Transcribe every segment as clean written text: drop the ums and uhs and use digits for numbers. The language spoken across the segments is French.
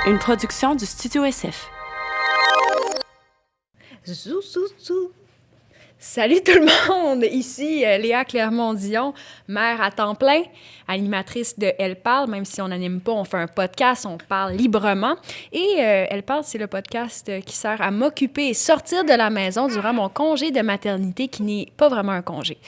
Une production du Studio SF. Zou, zou, zou. Salut tout le monde! Ici Léa Clermont-Dion, mère à temps plein, animatrice de Elle parle. Même si on n'anime pas, on fait un podcast, on parle librement. Et Elle parle, c'est le podcast qui sert à m'occuper et sortir de la maison durant mon congé de maternité, qui n'est pas vraiment un congé.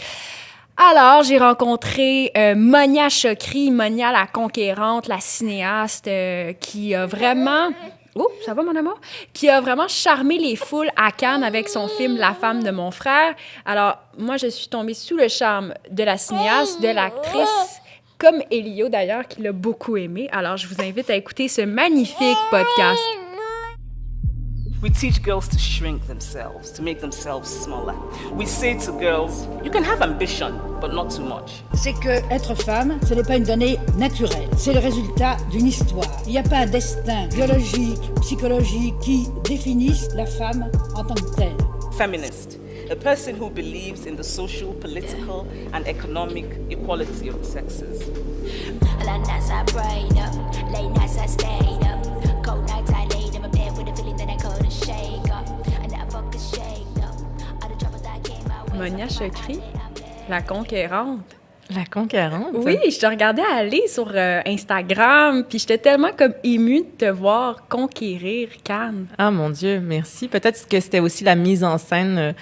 Alors, j'ai rencontré Monia Chokri, Monia la conquérante, la cinéaste, qui a vraiment... Oh, ça va, mon amour? Qui a vraiment charmé les foules à Cannes avec son film La femme de mon frère. Alors, moi, je suis tombée sous le charme de la cinéaste, de l'actrice, comme Elio, d'ailleurs, qui l'a beaucoup aimé. Alors, je vous invite à écouter ce magnifique podcast. We teach girls to shrink themselves, to make themselves smaller. We say to girls, you can have ambition, but not too much. C'est que être femme, ce n'est pas une donnée naturelle. C'est le résultat d'une histoire. Il n'y a pas un destin biologique, psychologique qui définisse la femme en tant que telle. Feminist, a person who believes in the social, political, and economic equality of the sexes. Late nights I prayed up, late nights I stayed up. Cold nights I laid in my bed with a feeling that I couldn't shake up. And I fucking shake up. All the troubles that came my way. Monia Chokri, la conquérante. La conquérante? Oui, je te regardais aller sur Instagram, puis j'étais tellement comme émue de te voir conquérir Cannes. Ah, mon Dieu, merci. Peut-être que c'était aussi la mise en scène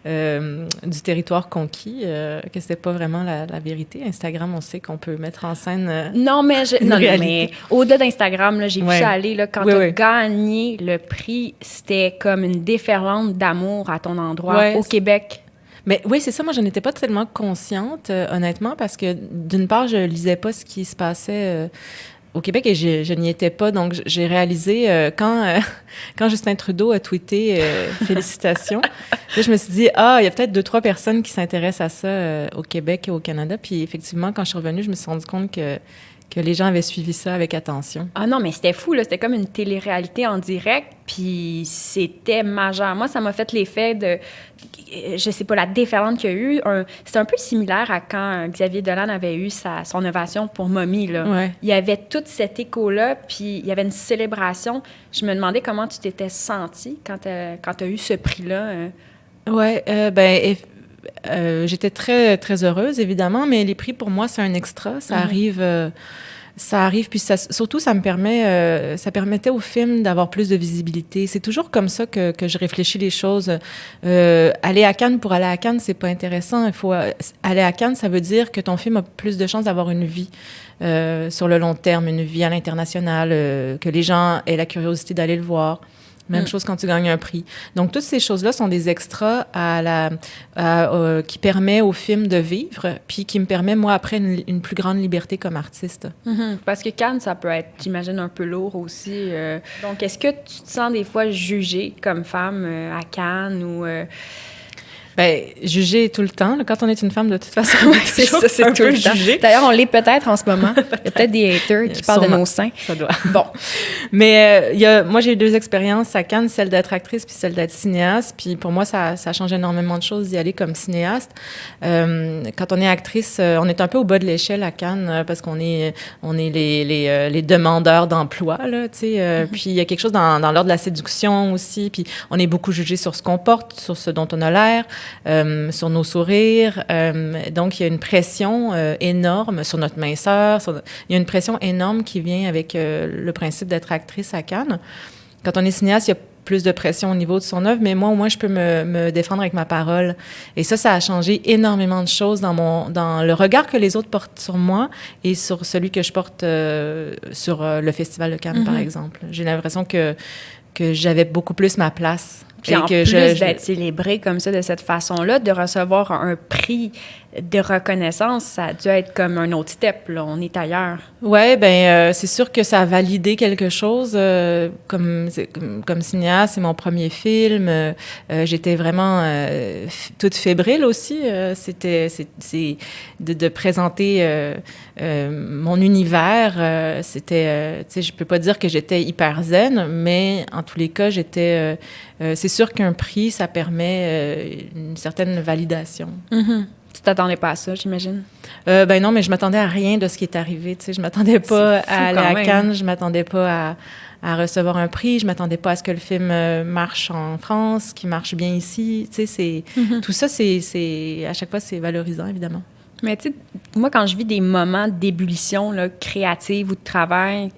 du territoire conquis, que c'était pas vraiment la vérité. Instagram, on sait qu'on peut mettre en scène Non, mais mais au-delà d'Instagram, là, j'ai vu Ouais. ça aller. Là, quand Oui, tu as oui. gagné le prix, c'était comme une déferlante d'amour à ton endroit Ouais, au Québec. Mais oui, c'est ça. Moi, je n'étais pas tellement consciente, honnêtement, parce que d'une part, je lisais pas ce qui se passait au Québec et je n'y étais pas. Donc, j'ai réalisé quand Justin Trudeau a tweeté félicitations, là, je me suis dit, il y a peut-être 2-3 personnes qui s'intéressent à ça au Québec et au Canada. Puis effectivement, quand je suis revenue, je me suis rendu compte que les gens avaient suivi ça avec attention. Ah non, mais c'était fou, là. C'était comme une télé-réalité en direct, puis c'était majeur. Moi, ça m'a fait l'effet de, je sais pas, la déferlante qu'il y a eu. C'était un peu similaire à quand Xavier Dolan avait eu son ovation pour Mommy, là. Ouais. Il y avait tout cet écho-là, puis il y avait une célébration. Je me demandais comment tu t'étais sentie quand t'as eu ce prix-là. Ouais, j'étais très, très heureuse, évidemment, mais les prix, pour moi, c'est un extra. Ça arrive, puis surtout, ça permettait au film d'avoir plus de visibilité. C'est toujours comme ça que je réfléchis les choses. Aller à Cannes pour aller à Cannes, c'est pas intéressant. Il faut aller à Cannes, ça veut dire que ton film a plus de chances d'avoir une vie sur le long terme, une vie à l'international, que les gens aient la curiosité d'aller le voir. Même chose quand tu gagnes un prix. Donc, toutes ces choses-là sont des extras qui permet au film de vivre, puis qui me permet, moi, après, une plus grande liberté comme artiste. Mhm. Parce que Cannes, ça peut être, j'imagine, un peu lourd aussi. Donc, est-ce que tu te sens des fois jugée comme femme à Cannes ou... Juger tout le temps. Là, quand on est une femme, de toute façon, c'est ça, c'est tout le temps. D'ailleurs, on l'est peut-être en ce moment. Il y a peut-être des haters qui parlent de nos seins. Ça doit. Bon. Mais moi, j'ai eu 2 expériences à Cannes, celle d'être actrice puis celle d'être cinéaste. Puis pour moi, ça change énormément de choses d'y aller comme cinéaste. Quand on est actrice, on est un peu au bas de l'échelle à Cannes parce qu'on est les demandeurs d'emploi, là, tu sais. Puis il y a quelque chose dans l'ordre de la séduction aussi. Puis on est beaucoup jugé sur ce qu'on porte, sur ce dont on a l'air. Sur nos sourires. Donc, il y a une pression énorme sur notre minceur. Il y a une pression énorme qui vient avec le principe d'être actrice à Cannes. Quand on est cinéaste, il y a plus de pression au niveau de son œuvre, mais moi, au moins, je peux me défendre avec ma parole. Et ça a changé énormément de choses dans le regard que les autres portent sur moi et sur celui que je porte sur le Festival de Cannes, par exemple. J'ai l'impression que j'avais beaucoup plus ma place. Puis en plus d'être célébrée comme ça, de cette façon-là, de recevoir un prix de reconnaissance, ça a dû être comme un autre step, là. On est ailleurs. Oui, c'est sûr que ça a validé quelque chose. Comme cinéaste, c'est mon premier film. J'étais vraiment toute fébrile aussi. C'est de présenter mon univers. Tu sais, je peux pas dire que j'étais hyper zen, mais en tous les cas, c'est sûr qu'un prix, ça permet une certaine validation. Mm-hmm. Tu t'attendais pas à ça, j'imagine? Ben non, mais je m'attendais à rien de ce qui est arrivé. Tu sais, je m'attendais pas à aller à Cannes, je m'attendais pas à recevoir un prix, je m'attendais pas à ce que le film marche en France, qu'il marche bien ici. Tu sais, tout ça, c'est à chaque fois, c'est valorisant, évidemment. Mais tu sais, moi, quand je vis des moments d'ébullition là, créative ou de travail,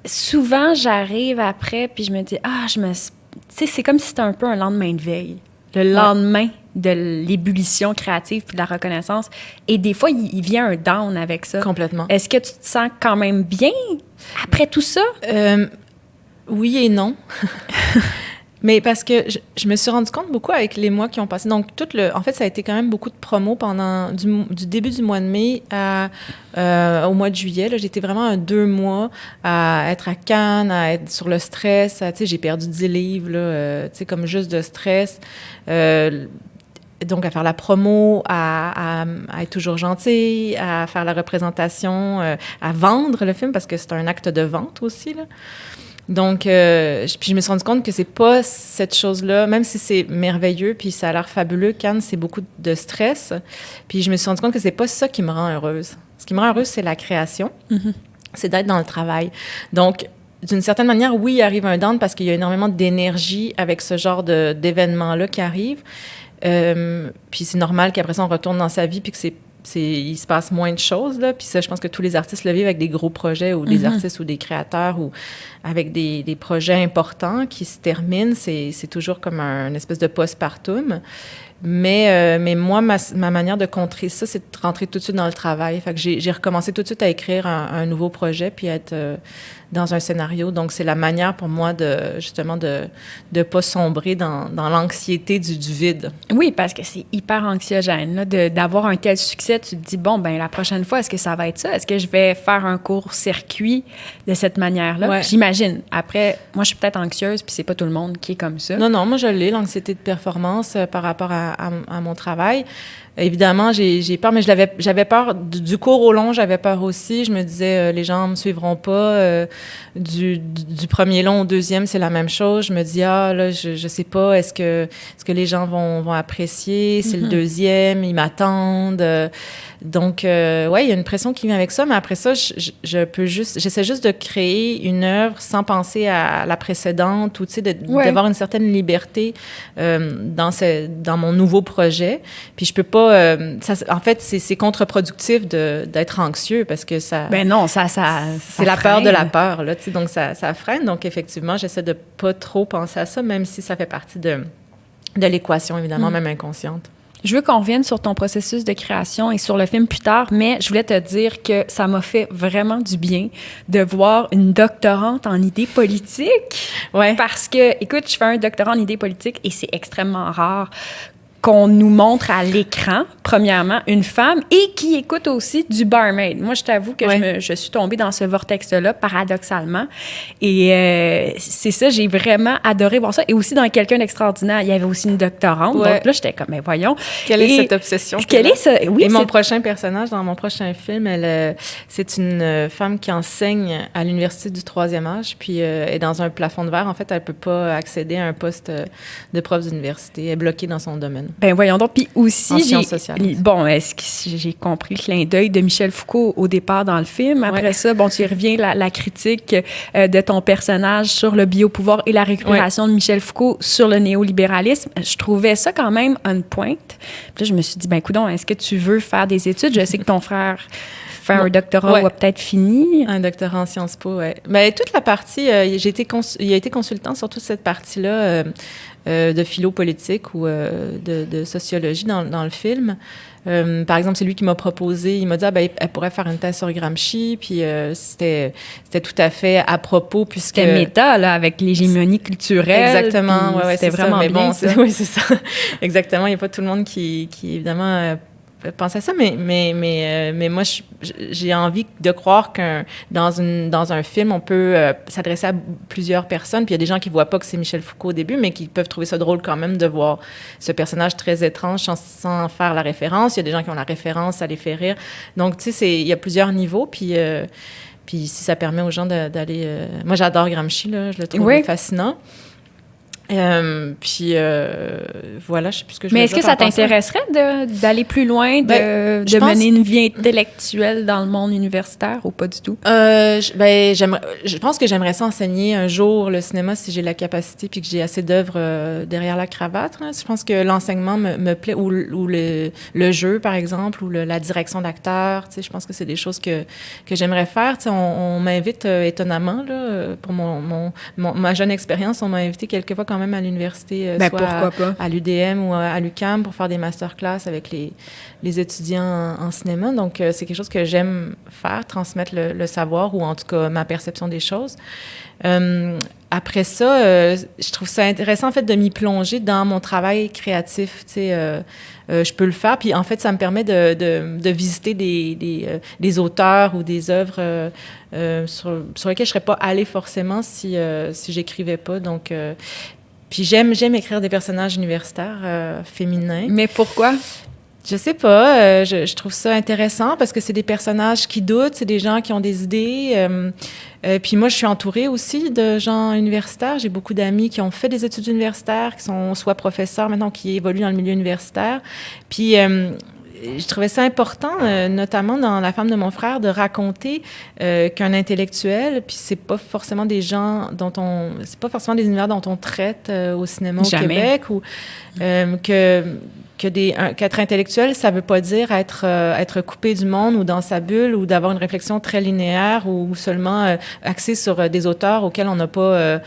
souvent, j'arrive après, puis je me dis, tu sais, c'est comme si c'était un peu un lendemain de veille. Le lendemain de l'ébullition créative puis de la reconnaissance. Et des fois, il vient un down avec ça. Complètement. Est-ce que tu te sens quand même bien après tout ça? Oui et non. Mais parce que je me suis rendu compte beaucoup avec les mois qui ont passé. Donc, en fait, ça a été quand même beaucoup de promos pendant du début du mois de mai au mois de juillet. Là, j'étais vraiment 2 mois à être à Cannes, à être sur le stress. Tu sais, j'ai perdu 10 livres, là, tu sais, comme juste de stress. Donc, à faire la promo, à être toujours gentille, à faire la représentation, à vendre le film, parce que c'est un acte de vente aussi, là. Donc, puis je me suis rendu compte que c'est pas cette chose-là, même si c'est merveilleux, puis ça a l'air fabuleux, Cannes, c'est beaucoup de stress. Puis je me suis rendu compte que c'est pas ça qui me rend heureuse. Ce qui me rend heureuse, c'est la création, c'est d'être dans le travail. Donc, d'une certaine manière, oui, il arrive un down parce qu'il y a énormément d'énergie avec ce genre d'événements-là qui arrivent. Puis c'est normal qu'après ça, on retourne dans sa vie, puis que il se passe moins de choses, là. Puis ça, je pense que tous les artistes le vivent avec des gros projets ou des artistes ou des créateurs ou avec des projets importants qui se terminent. C'est toujours comme une espèce de postpartum. Mais moi, ma manière de contrer ça, c'est de rentrer tout de suite dans le travail. Fait que j'ai recommencé tout de suite à écrire un nouveau projet puis à être dans un scénario. Donc, c'est la manière pour moi justement de pas sombrer dans l'anxiété du vide. Oui, parce que c'est hyper anxiogène là, d'avoir un tel succès. Tu te dis, bon, ben la prochaine fois, est-ce que ça va être ça? Est-ce que je vais faire un court-circuit de cette manière-là? Ouais. J'imagine. Après, moi, je suis peut-être anxieuse, puis c'est pas tout le monde qui est comme ça. Non, moi, je l'ai, l'anxiété de performance par rapport à mon travail. Évidemment, j'ai peur, mais j'avais peur du court au long, j'avais peur aussi. Je me disais, les gens me suivront pas. Du premier long au deuxième, c'est la même chose. Je me dis, là, je sais pas, est-ce que les gens vont apprécier? C'est le deuxième, ils m'attendent. Donc, ouais, il y a une pression qui vient avec ça, mais après ça, j'essaie juste de créer une œuvre sans penser à la précédente ou, tu sais, d'avoir une certaine liberté dans mon nouveau projet. Puis je peux pas... en fait, c'est contre-productif d'être anxieux parce que ça... Ben non, ça c'est la peur de la peur, là, tu sais, donc ça freine. Donc, effectivement, j'essaie de pas trop penser à ça, même si ça fait partie de l'équation, évidemment, même inconsciente. Je veux qu'on revienne sur ton processus de création et sur le film plus tard, mais je voulais te dire que ça m'a fait vraiment du bien de voir une doctorante en idées politiques. Ouais. Parce que, écoute, je fais un doctorat en idées politiques et c'est extrêmement rare qu'on nous montre à l'écran, premièrement, une femme et qui écoute aussi du barmaid. Moi, je t'avoue que je suis tombée dans ce vortex-là, paradoxalement. Et c'est ça, j'ai vraiment adoré voir ça. Et aussi, dans Quelqu'un d'extraordinaire, il y avait aussi une doctorante. Ouais. Donc là, j'étais comme, mais voyons. Quelle est cette obsession? Quelle est ça? Oui, et mon prochain personnage, dans mon prochain film, c'est une femme qui enseigne à l'université du 3e âge, puis est dans un plafond de verre. En fait, elle peut pas accéder à un poste de prof d'université. Elle est bloquée dans son domaine. Ben voyons donc. Puis aussi, en sciences sociales. Bon, est-ce que j'ai compris le clin d'œil de Michel Foucault au départ dans le film? Après ça, bon, tu reviens la critique de ton personnage sur le biopouvoir et la récupération de Michel Foucault sur le néolibéralisme. Je trouvais ça quand même on point. Puis là, je me suis dit, ben coudonc, est-ce que tu veux faire des études? Je sais que ton frère fait un doctorat ou a peut-être fini. Un doctorat en Sciences Po, oui. Mais toute la partie, il a été consultant sur toute cette partie-là de philo politique ou de sociologie dans le film. Par exemple, c'est lui qui m'a proposé, il m'a dit, elle pourrait faire une thèse sur Gramsci, puis c'était tout à fait à propos, puisque... C'était méta, là, avec l'hégémonie culturelle. Exactement, ouais, c'était vraiment ça. Mais bien, bon, ça. Oui, c'est ça. Exactement, il n'y a pas tout le monde qui évidemment... pense à ça, mais moi, j'ai envie de croire que dans un film, on peut s'adresser à plusieurs personnes, puis il y a des gens qui ne voient pas que c'est Michel Foucault au début, mais qui peuvent trouver ça drôle quand même de voir ce personnage très étrange sans faire la référence. Il y a des gens qui ont la référence, ça les fait rire. Donc, tu sais, il y a plusieurs niveaux, puis si ça permet aux gens d'aller... Moi, j'adore Gramsci, là, je le trouve fascinant. Puis voilà, je sais plus ce que je Mais voulais est-ce que dire ça par rapport à t'intéresserait d'aller plus loin, Ben, de je pense- mener une vie intellectuelle dans le monde universitaire ou pas du tout? Je pense que j'aimerais ça enseigner un jour le cinéma si j'ai la capacité puis que j'ai assez d'œuvres derrière la cravate. Hein. Je pense que l'enseignement me plaît, ou le jeu, par exemple, ou la direction d'acteur. Je pense que c'est des choses que j'aimerais faire. On m'invite étonnamment, là, pour ma jeune expérience, on m'a invité quelques fois quand même à l'université, soit pourquoi pas? à l'UDM ou à l'UQAM pour faire des masterclass avec les étudiants en cinéma. Donc, c'est quelque chose que j'aime faire, transmettre le savoir ou en tout cas ma perception des choses. Après ça, je trouve ça intéressant en fait de m'y plonger dans mon travail créatif. Je peux le faire, puis en fait, ça me permet de visiter des auteurs ou des œuvres sur lesquelles je serais pas allée forcément si j'écrivais pas. Donc, puis j'aime écrire des personnages universitaires féminins. Mais pourquoi? Je sais pas, je trouve ça intéressant parce que c'est des personnages qui doutent, c'est des gens qui ont des idées. Puis moi, je suis entourée aussi de gens universitaires. J'ai beaucoup d'amis qui ont fait des études universitaires, qui sont soit professeurs maintenant, qui évoluent dans le milieu universitaire. Puis je trouvais ça important, notamment dans La femme de mon frère, de raconter qu'un intellectuel, puis c'est pas forcément des gens c'est pas forcément des univers dont on traite au cinéma au Québec, ou qu'être intellectuel, ça veut pas dire être coupé du monde ou dans sa bulle ou d'avoir une réflexion très linéaire ou seulement axée sur des auteurs auxquels on n'a pas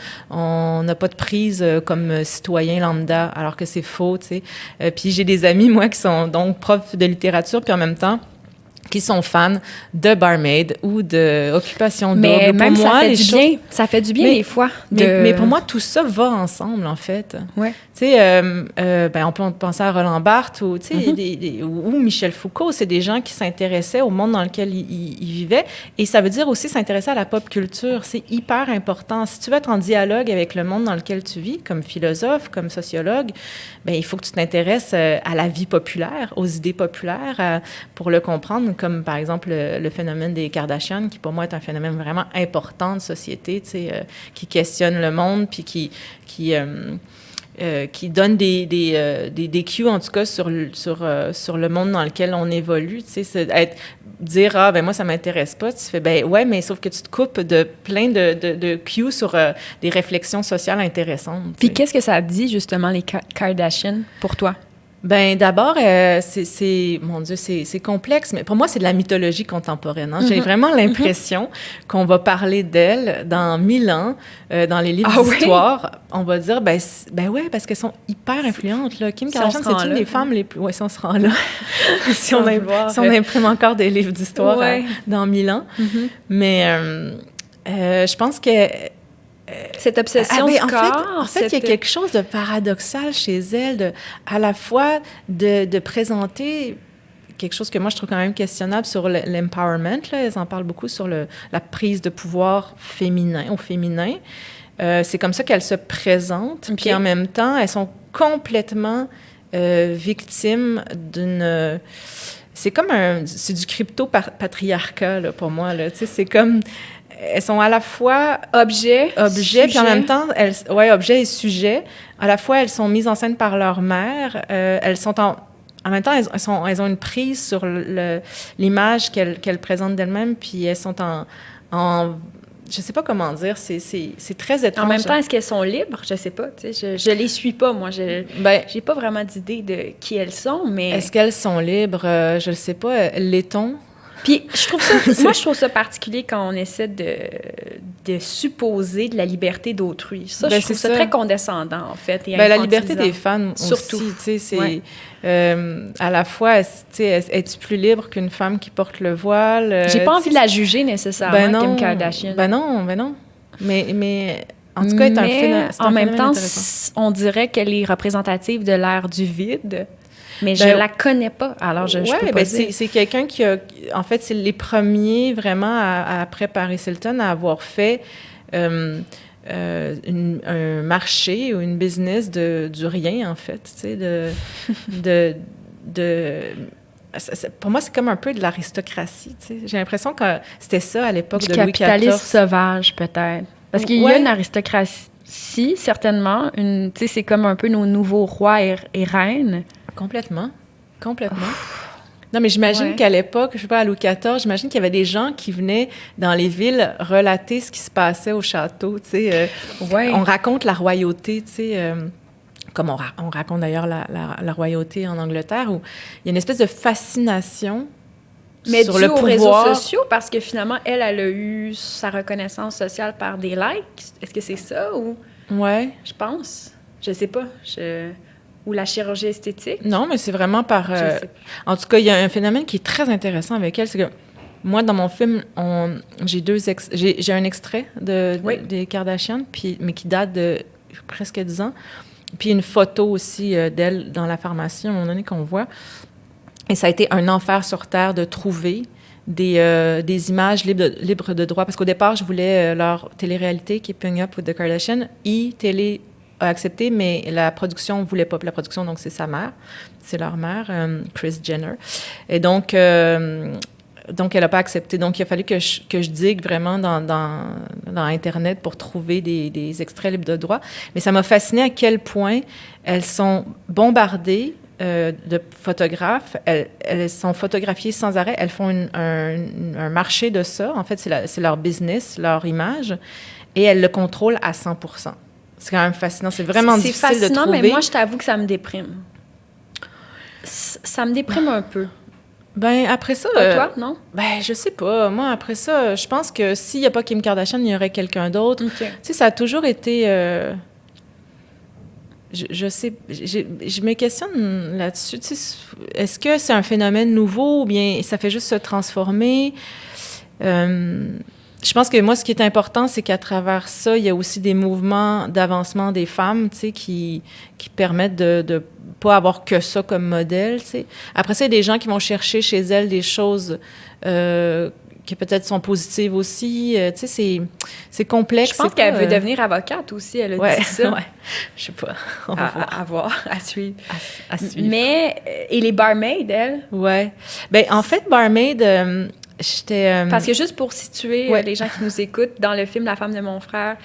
de prise comme citoyen lambda, alors que c'est faux, tu sais. Puis j'ai des amis, moi, qui sont donc profs de littérature, puis en même temps qui sont fans de Barmaid ou de Occupation Double. Mais même pour moi, ça fait du bien des fois. Mais pour moi, tout ça va ensemble, en fait. Ouais. Tu sais, on peut penser à Roland Barthes ou, tu sais, ou Michel Foucault. C'est des gens qui s'intéressaient au monde dans lequel ils vivaient. Et ça veut dire aussi s'intéresser à la pop culture. C'est hyper important. Si tu veux être en dialogue avec le monde dans lequel tu vis, comme philosophe, comme sociologue, il faut que tu t'intéresses à la vie populaire, aux idées populaires, pour le comprendre, comme par exemple le phénomène des Kardashians, qui pour moi est un phénomène vraiment important de société, tu sais, qui questionne le monde, puis qui donne des cues, en tout cas, sur le monde dans lequel on évolue. Tu sais, dire, moi, ça m'intéresse pas. Tu fais, ouais, mais sauf que tu te coupes de plein de cues sur des réflexions sociales intéressantes. Puis qu'est-ce que ça dit, justement, les Kardashians, pour toi? D'abord, mon Dieu, c'est complexe, mais pour moi, c'est de la mythologie contemporaine. Hein. J'ai vraiment l'impression qu'on va parler d'elle dans 1000 ans, dans les livres d'histoire. Oui? On va dire, ouais, parce qu'elles sont hyper influentes. Là. Kim Kardashian, c'est une des femmes les plus... Oui, si on se rend là. si on imprime encore des livres d'histoire dans 1000 ans. Mm-hmm. Mais je pense que... cette obsession du corps. En fait, il y a quelque chose de paradoxal chez elle, à la fois de présenter quelque chose que moi, je trouve quand même questionnable sur l'empowerment. Là. Elles en parlent beaucoup sur la prise de pouvoir au féminin. C'est comme ça qu'elles se présentent. Okay. Puis en même temps, elles sont complètement victimes d'une... C'est du crypto-patriarcat, là, pour moi. Là. Tu sais, c'est comme... Elles sont à la fois objet, puis en même temps, objet et sujet. À la fois, elles sont mises en scène par leur mère. Elles sont en même temps, elles ont une prise sur l'image qu'elles présentent d'elles-mêmes, puis elles sont en je sais pas comment dire, c'est très étrange. En même temps, est-ce qu'elles sont libres? Je sais pas, tu sais, je les suis pas, moi. J'ai pas vraiment d'idée de qui elles sont, mais... Est-ce qu'elles sont libres? Je le sais pas. L'est-on? Puis, je trouve ça particulier quand on essaie de supposer de la liberté d'autrui. Ça, je trouve ça très condescendant, en fait, et la liberté des femmes surtout. Aussi, tu sais, c'est... à la fois, tu sais, es-tu plus libre qu'une femme qui porte le voile? J'ai pas envie de la juger, nécessairement, Kim Kardashian. Non. Mais en tout cas, en même temps, on dirait qu'elle est représentative de l'ère du vide. Mais je la connais pas, alors je peux pas dire. C'est quelqu'un qui a... En fait, c'est les premiers, vraiment, après Paris Hilton, à avoir fait un marché ou une business du rien, en fait, tu sais, pour moi, c'est comme un peu de l'aristocratie, tu sais. J'ai l'impression que c'était ça à l'époque de Louis XIV. Du capitalisme sauvage, peut-être. Parce qu'il y a une aristocratie. Si, certainement. Tu sais, c'est comme un peu nos nouveaux rois et reines. Complètement. Non, mais j'imagine qu'à l'époque, je sais pas, à Louis XIV, j'imagine qu'il y avait des gens qui venaient dans les villes relater ce qui se passait au château, tu sais. On raconte la royauté, tu sais, comme on raconte d'ailleurs la royauté en Angleterre, où il y a une espèce de fascination sur le pouvoir. Mais dû aux réseaux sociaux, parce que finalement, elle a eu sa reconnaissance sociale par des likes. Est-ce que c'est ça ou... Ouais. Je pense. Je sais pas. Ou la chirurgie esthétique. Non, mais c'est vraiment par... En tout cas, il y a un phénomène qui est très intéressant avec elle, c'est que moi, dans mon film, j'ai un extrait des Kardashian, mais qui date de presque 10 ans, puis une photo aussi d'elle dans la pharmacie, à un moment donné, qu'on voit. Et ça a été un enfer sur Terre de trouver des images libres de droit. Parce qu'au départ, je voulais leur télé-réalité qui est Putting Up with the Kardashians. Télé a accepté, mais la production ne voulait pas. La production, donc, c'est sa mère. C'est leur mère, Kris Jenner. Et donc elle n'a pas accepté. Donc, il a fallu que je digue vraiment dans Internet pour trouver des extraits libres de droit. Mais ça m'a fasciné à quel point elles sont bombardées de photographes. Elles sont photographiées sans arrêt. Elles font un marché de ça. En fait, c'est leur business, leur image. Et elles le contrôlent à 100%. C'est quand même fascinant. C'est vraiment difficile de trouver. C'est fascinant, mais moi, je t'avoue que ça me déprime. Ça me déprime un peu. Ben après ça... Pas toi, non? Ben, je sais pas. Moi, après ça, je pense que s'il n'y a pas Kim Kardashian, il y aurait quelqu'un d'autre. Okay. Tu sais, ça a toujours été... Je sais... Je me questionne là-dessus. Tu sais, est-ce que c'est un phénomène nouveau ou bien ça fait juste se transformer? Je pense que moi, ce qui est important, c'est qu'à travers ça, il y a aussi des mouvements d'avancement des femmes, tu sais, qui permettent de pas avoir que ça comme modèle, tu sais. Après ça, il y a des gens qui vont chercher chez elles des choses qui peut-être sont positives aussi. Tu sais, c'est complexe. Je pense qu'elle veut devenir avocate aussi, elle a dit ça. Ouais, je sais pas. À voir, à suivre. À suivre. Mais, et les barmaids, elle? Ouais. Ben en fait, barmaid... Parce que juste pour situer les gens qui nous écoutent, dans le film La femme de mon frère,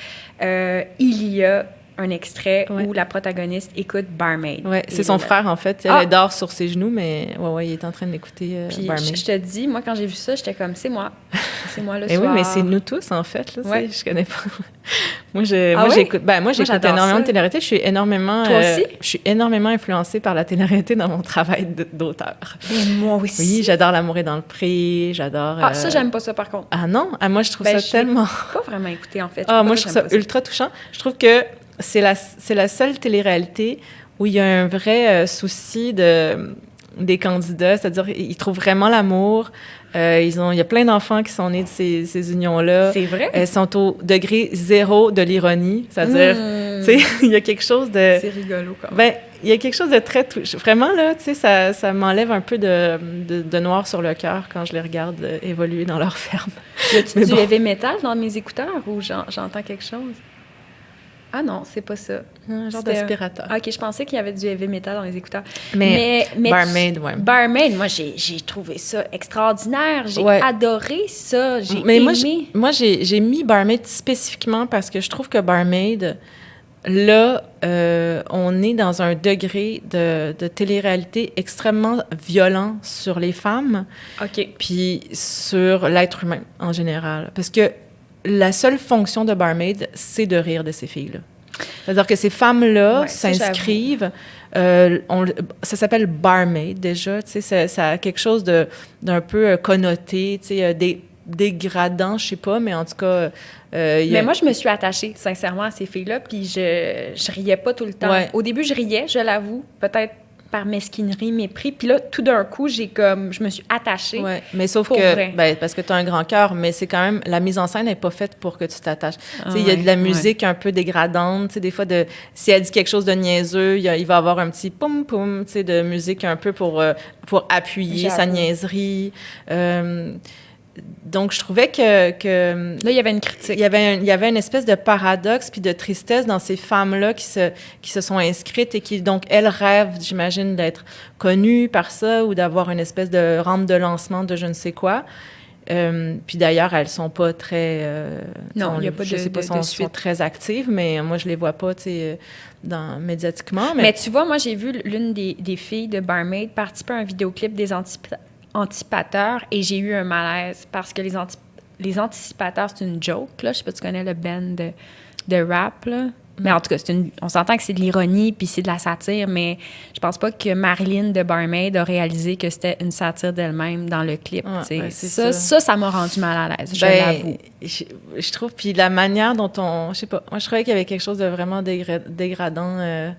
il y a un extrait où la protagoniste écoute Barmaid. Oui, c'est son frère, en fait. Elle dort sur ses genoux, mais il est en train d'écouter Barmaid. Je te dis, moi, quand j'ai vu ça, j'étais comme, c'est moi. C'est moi le soir. Oui, mais c'est nous tous, en fait. Là, je connais pas. Moi, j'écoute énormément de télé-réalité. Je suis énormément... Toi aussi? Je suis énormément influencée par la télé-réalité dans mon travail d'auteur. Et moi aussi. Oui, j'adore L'amour est dans le prix, j'adore... Ah, ça, j'aime pas ça, par contre. Ah non? Moi, je trouve ça tellement... pas vraiment écouté, en fait. Moi, je trouve ça ultra touchant. Je trouve que c'est la seule télé-réalité où il y a un vrai souci des candidats, c'est-à-dire ils trouvent vraiment l'amour. Il y a plein d'enfants qui sont nés de ces unions-là. C'est vrai? Elles sont au degré 0 de l'ironie, c'est-à-dire, tu sais, il y a quelque chose de... C'est rigolo, quand même. Ben, il y a quelque chose de très touchant. Vraiment, là, tu sais, ça m'enlève un peu de noir sur le cœur quand je les regarde évoluer dans leur ferme. Y a-tu du heavy metal dans mes écouteurs ou j'entends quelque chose? Ah non, c'est pas ça. Un genre d'aspirateur. OK, je pensais qu'il y avait du heavy metal dans les écouteurs. Mais Barmaid, Barmaid, moi, j'ai trouvé ça extraordinaire. J'ai adoré ça. J'ai aimé. Moi, j'ai mis Barmaid spécifiquement parce que je trouve que Barmaid, là, on est dans un degré de télé-réalité extrêmement violent sur les femmes. OK. Puis sur l'être humain en général. Parce que la seule fonction de Barmaid, c'est de rire de ces filles-là. C'est-à-dire que ces femmes-là s'inscrivent... ça s'appelle Barmaid, déjà. Tu sais, ça a quelque chose d'un peu connoté, tu sais, dégradant, je sais pas, mais en tout cas... mais moi, je me suis attachée, sincèrement, à ces filles-là, puis je riais pas tout le temps. Ouais. Au début, je riais, je l'avoue, peut-être par mesquinerie, mépris. Puis là, tout d'un coup, je me suis attachée. Oui, mais sauf que, parce que tu as un grand cœur, mais c'est quand même, la mise en scène n'est pas faite pour que tu t'attaches. Il y a de la musique un peu dégradante, des fois, si elle dit quelque chose de niaiseux, il va y avoir un petit poum-poum, de musique un peu pour appuyer sa niaiserie. Donc, je trouvais que... Là, il y avait une critique. Il y avait une espèce de paradoxe puis de tristesse dans ces femmes-là qui se sont inscrites et qui, donc, elles rêvent, j'imagine, d'être connues par ça ou d'avoir une espèce de rampe de lancement de je ne sais quoi. Puis d'ailleurs, elles sont pas très... Non, il y a pas je sais pas, sont suite. très actives, mais moi, je les vois pas, tu sais, médiatiquement. Mais Mais tu vois, moi, j'ai vu l'une des filles de Barmaid participer à un vidéoclip des Anticipateurs et j'ai eu un malaise parce que les Anticipateurs, c'est une joke, là. Je sais pas si tu connais le band de rap, là. Mais en tout cas, on s'entend que c'est de l'ironie puis c'est de la satire, mais je pense pas que Marilyn de Barmaid a réalisé que c'était une satire d'elle-même dans le clip. Ah, tu sais. ouais, c'est Ça m'a rendu mal à l'aise, je l'avoue. Je trouve, puis la manière dont je sais pas, moi, je trouvais qu'il y avait quelque chose de vraiment dégradant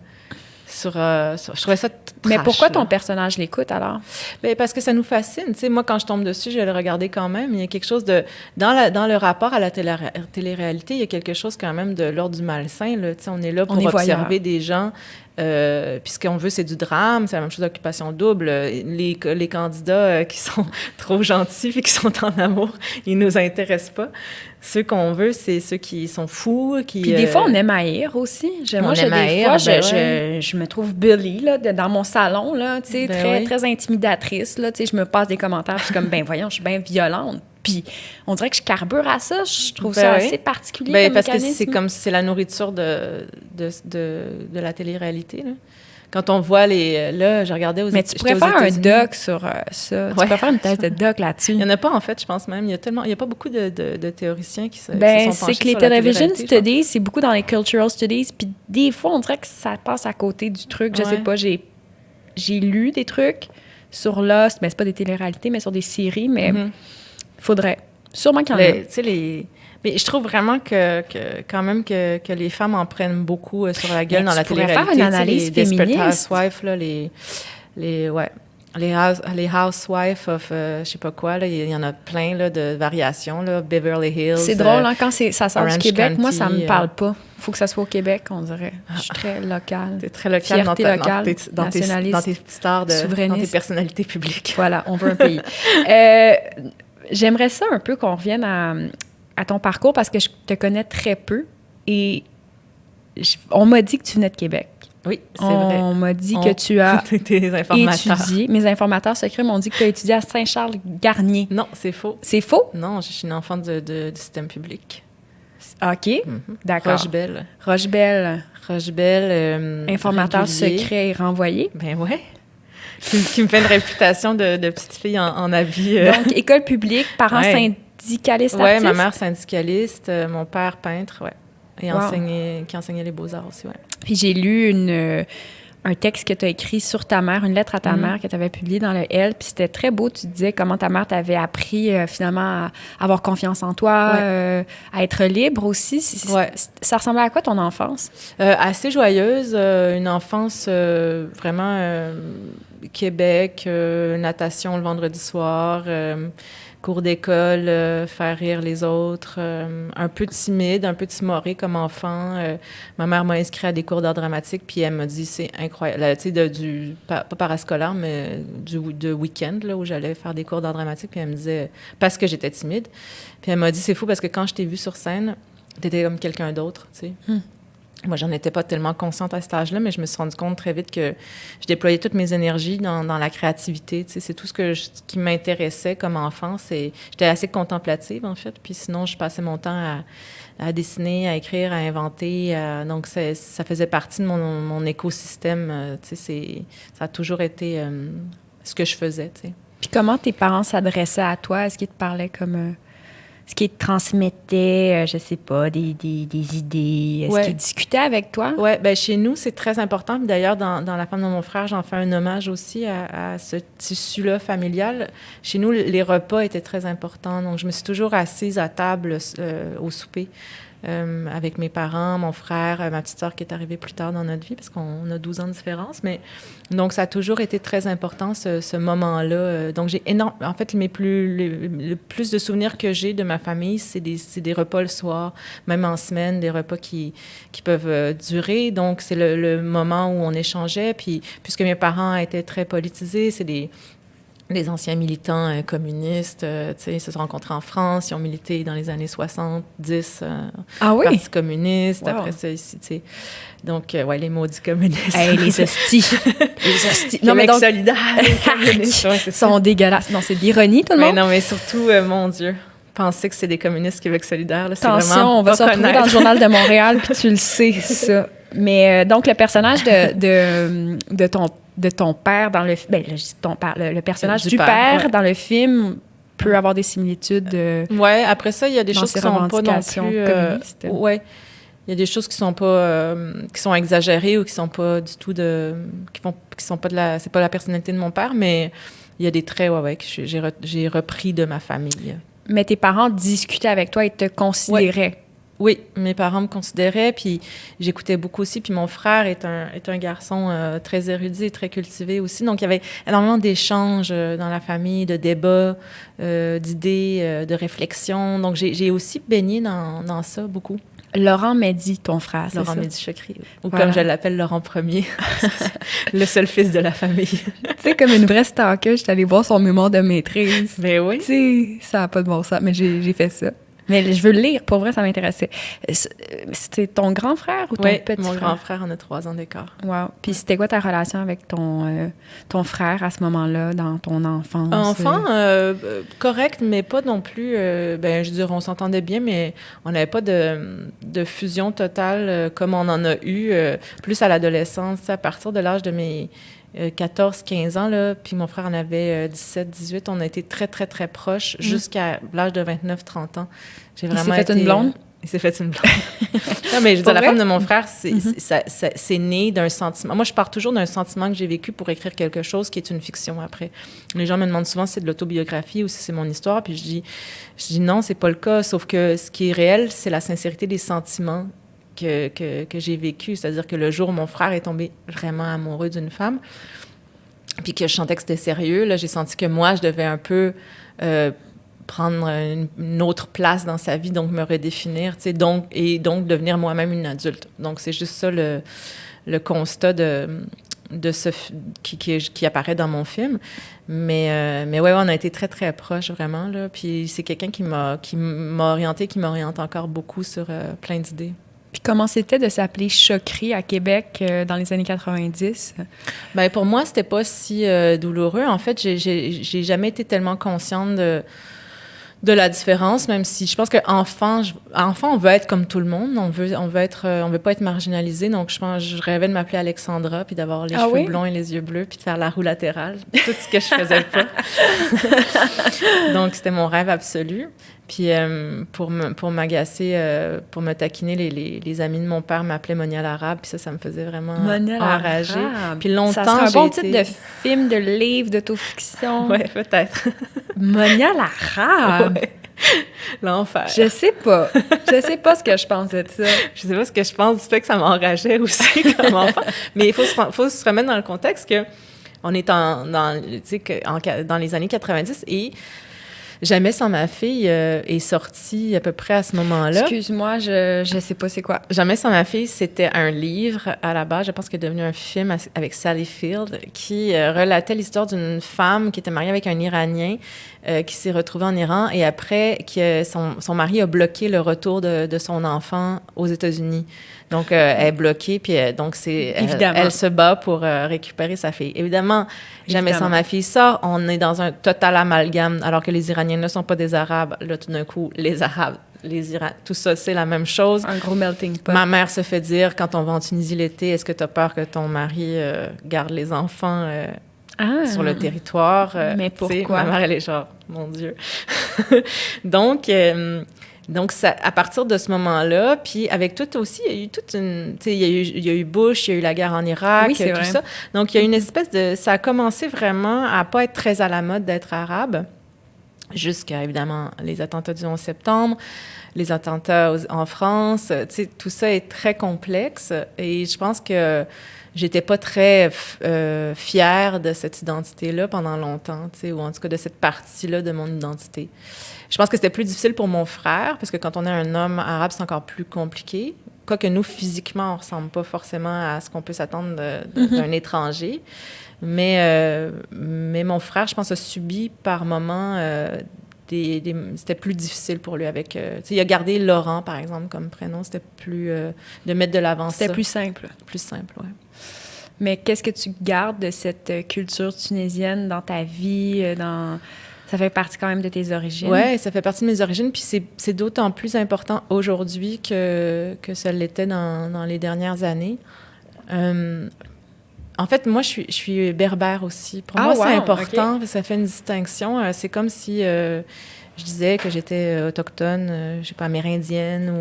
je trouvais ça Mais trash, pourquoi là. ton personnage l'écoute, alors? Ben, parce que ça nous fascine. Tu sais, moi, quand je tombe dessus, je vais le regarder quand même. Il y a quelque chose de... Dans le rapport à la télé-réalité, il y a quelque chose quand même de l'ordre du malsain. Là. Tu sais, on est là pour observer des gens. Puis ce qu'on veut, c'est du drame. C'est la même chose d'Occupation Double. Les candidats qui sont trop gentils et qui sont en amour, ils nous intéressent pas. Ceux qu'on veut, c'est ceux qui sont fous, qui... Puis des fois, on aime haïr aussi. Moi, je me trouve Billy, là, dans mon salon, là, tu sais, très intimidatrice, là, tu sais, je me passe des commentaires, je suis comme, ben voyons, je suis bien violente. Puis on dirait que je carbure à ça. Je trouve ça assez particulier comme parce mécanisme. que c'est la nourriture de la télé-réalité, là. Quand on voit là, je regardais Mais tu pourrais faire un doc sur ça. Tu pourrais faire une thèse de doc là-dessus. Il n'y en a pas, en fait, je pense même. Il y a pas beaucoup de théoriciens qui se sont c'est penchés que les sur la television télé-réalité, studies, c'est beaucoup dans les cultural studies. Puis des fois, on dirait que ça passe à côté du truc. Je sais pas, j'ai lu des trucs sur Lost, mais c'est pas des télé-réalités, mais sur des séries, mais il faudrait. Sûrement qu'il y en a. Tu sais, mais je trouve vraiment que quand même que les femmes en prennent beaucoup sur la gueule dans la télé-réalité. Tu pourrais faire une analyse féministe. Housewives, là, les Housewives of je sais pas quoi, là, il y en a plein là, de variations, là, Beverly Hills. C'est drôle, hein, quand ça sort Orange du Québec, County, moi, ça me parle pas. Il faut que ça soit au Québec, on dirait. Je suis très locale. T'es très locale dans tes stars, dans tes personnalités publiques. Voilà, on veut un pays. J'aimerais ça un peu qu'on revienne à ton parcours parce que je te connais très peu et on m'a dit que tu venais de Québec. Oui, c'est vrai. On m'a dit que tu as tes informateurs. étudié. Mes informateurs secrets m'ont dit que tu as étudié à Saint-Charles-Garnier. Non, c'est faux. C'est faux? Non, je suis une enfant du système public. OK, d'accord. Rochebelle. Informateur secret et renvoyé. Ben ouais. Qui me fait une réputation de petite fille en habit. Donc, école publique, parents syndicalistes artistes? Oui, ma mère syndicaliste, mon père peintre, ouais. Et qui enseignait les beaux-arts aussi, ouais. Puis j'ai lu un texte que tu as écrit sur ta mère, une lettre à ta mère que tu avais publiée dans le Elle, puis c'était très beau. Tu disais comment ta mère t'avait appris finalement à avoir confiance en toi, à être libre aussi. Ça ressemblait à quoi ton enfance? Assez joyeuse, une enfance vraiment Québec, natation le vendredi soir, cours d'école, faire rire les autres, un peu timide, un peu timorée comme enfant. Ma mère m'a inscrit à des cours d'art dramatique, puis elle m'a dit, c'est incroyable, tu sais, pas parascolaire, mais de week-end, là, où j'allais faire des cours d'art dramatique, puis elle me disait, parce que j'étais timide, puis elle m'a dit, c'est fou, parce que quand je t'ai vue sur scène, t'étais comme quelqu'un d'autre, tu sais. Moi, j'en étais pas tellement consciente à cet âge-là, mais je me suis rendu compte très vite que je déployais toutes mes énergies dans la créativité. Tu sais, c'est tout ce qui m'intéressait comme enfant. J'étais assez contemplative, en fait. Puis sinon, je passais mon temps à dessiner, à écrire, à inventer. Donc, ça faisait partie de mon écosystème. Tu sais, ça a toujours été ce que je faisais, tu sais. Puis comment tes parents s'adressaient à toi? Est-ce qu'ils te parlaient comme... Est-ce qu'ils te transmettaient, je sais pas, des idées? Est-ce qu'ils discutaient avec toi? Oui, bien, chez nous, c'est très important. Puis d'ailleurs, dans la femme de mon frère, j'en fais un hommage aussi à ce tissu-là familial. Chez nous, les repas étaient très importants. Donc, je me suis toujours assise à table au souper avec mes parents, mon frère, ma petite sœur qui est arrivée plus tard dans notre vie parce qu'on a 12 ans de différence. Mais donc, ça a toujours été très important, ce moment-là. Donc, j'ai en fait, le plus de souvenirs que j'ai de ma famille, c'est des repas le soir, même en semaine, des repas qui peuvent durer. Donc, c'est le moment où on échangeait. Puis, puisque mes parents étaient très politisés, c'est des les anciens militants communistes, tu sais, ils se sont rencontrés en France, ils ont milité dans les années 70 Ah oui? Parti communiste, Wow. après ça ici, tu sais. Donc, ouais, les maudits communistes. Hey, les hosties. Les hosties. Non, mais donc, solidaire, les communistes. Ouais, c'est ça. sont dégueulasses. Non, c'est de l'ironie, tout le Mais monde. non, mais surtout, mon Dieu, penser que c'est des communistes Québec solidaire, là, c'est Attention, vraiment on va pas se retrouver connaître. dans le Journal de Montréal, puis tu le sais, ça. Mais donc, le personnage de ton père dans le... Ben, là, je dis ton père. Le personnage du père ouais. dans le film peut avoir des similitudes. Ouais, après ça, il y a des dans choses ses qui sont pas non revendications plus... communistes. ouais. Il y a des choses qui sont pas... qui sont exagérées ou qui sont pas du tout de... qui sont pas de la... C'est pas la personnalité de mon père, mais il y a des traits, ouais, que j'ai repris de ma famille. Mais tes parents discutaient avec toi et te considéraient. Oui, mes parents me considéraient, puis j'écoutais beaucoup aussi. Puis mon frère est un garçon très érudit et très cultivé aussi. Donc, il y avait énormément d'échanges dans la famille, de débats, d'idées, de réflexions. Donc, j'ai aussi baigné dans ça beaucoup. Laurent Mehdi, ton frère, c'est Laurent ça? Mehdi Chokri, ou Voilà. comme je l'appelle, Laurent Ier, le seul fils de la famille. Tu sais, comme une vraie stalker, j'étais allée voir son mémoire de maîtrise. Mais oui. Tu sais, ça n'a pas de bon sens, mais j'ai fait ça. Mais je veux le lire, pour vrai, ça m'intéressait. C'était ton grand frère ou ton Oui, petit mon frère? grand frère, on a 3 ans d'écart. Wow. Puis c'était quoi ta relation avec ton frère à ce moment-là, dans ton enfance? Enfant, correct, mais pas non plus... ben, je veux dire, on s'entendait bien, mais on n'avait pas de fusion totale comme on en a eu plus à l'adolescence. À partir de l'âge de mes 14-15 ans, là, puis mon frère en avait 17-18, on a été très, très, très proches jusqu'à l'âge de 29-30 ans. J'ai Il s'est fait une blonde? Il s'est fait une blonde. Non, mais je veux dire, la femme de mon frère, c'est né d'un sentiment. Moi, je pars toujours d'un sentiment que j'ai vécu pour écrire quelque chose qui est une fiction après. Les gens me demandent souvent si c'est de l'autobiographie ou si c'est mon histoire, puis je dis non, c'est pas le cas, sauf que ce qui est réel, c'est la sincérité des sentiments que j'ai vécu. C'est-à-dire que le jour où mon frère est tombé vraiment amoureux d'une femme, puis que je sentais que c'était sérieux, là, j'ai senti que moi, je devais un peu prendre une autre place dans sa vie, donc me redéfinir, tu sais, donc devenir moi-même une adulte. Donc, c'est juste ça le constat qui apparaît dans mon film. Mais ouais, on a été très, très proches, vraiment, là. Puis c'est quelqu'un qui m'a orientée, qui m'oriente encore beaucoup sur plein d'idées. Puis comment c'était de s'appeler Chokri à Québec dans les années 90? Bien, pour moi, c'était pas si douloureux. En fait, j'ai jamais été tellement consciente de la différence, même si je pense qu'enfant, on veut être comme tout le monde. On veut pas être marginalisé. Donc, je rêvais de m'appeler Alexandra, puis d'avoir les cheveux blonds et les yeux bleus, puis de faire la roue latérale. Tout ce que je faisais pas. Donc, c'était mon rêve absolu. Puis, pour m'agacer, pour me taquiner, les amis de mon père m'appelaient Monia l'Arabe, puis ça me faisait vraiment enrager. Puis longtemps, ça serait un bon titre de film, de livre, d'autofiction. Ouais, peut-être. Monia l'Arabe? Ouais. L'enfer. Je sais pas. Je sais pas ce que je pensais de ça. Je sais pas ce que je pense du fait que ça m'enrageait aussi comme enfant. Mais il faut se remettre dans le contexte que on est dans les années 90 et Jamais sans ma fille est sorti à peu près à ce moment-là. Excuse-moi, je sais pas c'est quoi. Jamais sans ma fille, c'était un livre à la base, je pense qu'il est devenu un film avec Sally Field, qui relatait l'histoire d'une femme qui était mariée avec un Iranien qui s'est retrouvée en Iran et après que son mari a bloqué le retour de son enfant aux États-Unis. Donc, elle est bloquée, puis donc elle se bat pour récupérer sa fille. Évidemment, Jamais sans ma fille sort, on est dans un total amalgame, alors que les Iraniens ne sont pas des Arabes. Là, tout d'un coup, les Arabes, tout ça, c'est la même chose. Un gros melting pot. Ma mère se fait dire, quand on va en Tunisie l'été, est-ce que tu as peur que ton mari garde les enfants sur le territoire? Mais pourquoi? Ma mère, elle est genre, mon Dieu. Donc, ça, à partir de ce moment-là, puis avec tout aussi, il y a eu toute une... Tu sais, il y a eu Bush, il y a eu la guerre en Irak, oui, c'est tout vrai. ça. Donc, il y a une espèce de... Ça a commencé vraiment à pas être très à la mode d'être arabe, jusqu'à, évidemment, les attentats du 11 septembre, les attentats en France. Tu sais, tout ça est très complexe et je pense que j'étais pas très fière de cette identité-là pendant longtemps, tu sais, ou en tout cas de cette partie-là de mon identité. Je pense que c'était plus difficile pour mon frère, parce que quand on est un homme arabe, c'est encore plus compliqué. quoique nous, physiquement, on ne ressemble pas forcément à ce qu'on peut s'attendre d'un étranger. Mais mon frère, je pense, a subi par moments c'était plus difficile pour lui avec... il a gardé Laurent, par exemple, comme prénom. C'était plus... de mettre de l'avant ça. C'était plus simple. Plus simple, oui. Mais qu'est-ce que tu gardes de cette culture tunisienne dans ta vie, Ça fait partie quand même de tes origines? Oui, ça fait partie de mes origines. Puis c'est d'autant plus important aujourd'hui que ça l'était dans les dernières années. En fait, moi, je suis berbère aussi. Pour moi, c'est important. Okay. Ça fait une distinction. C'est comme si je disais que j'étais autochtone, je ne sais pas, amérindienne.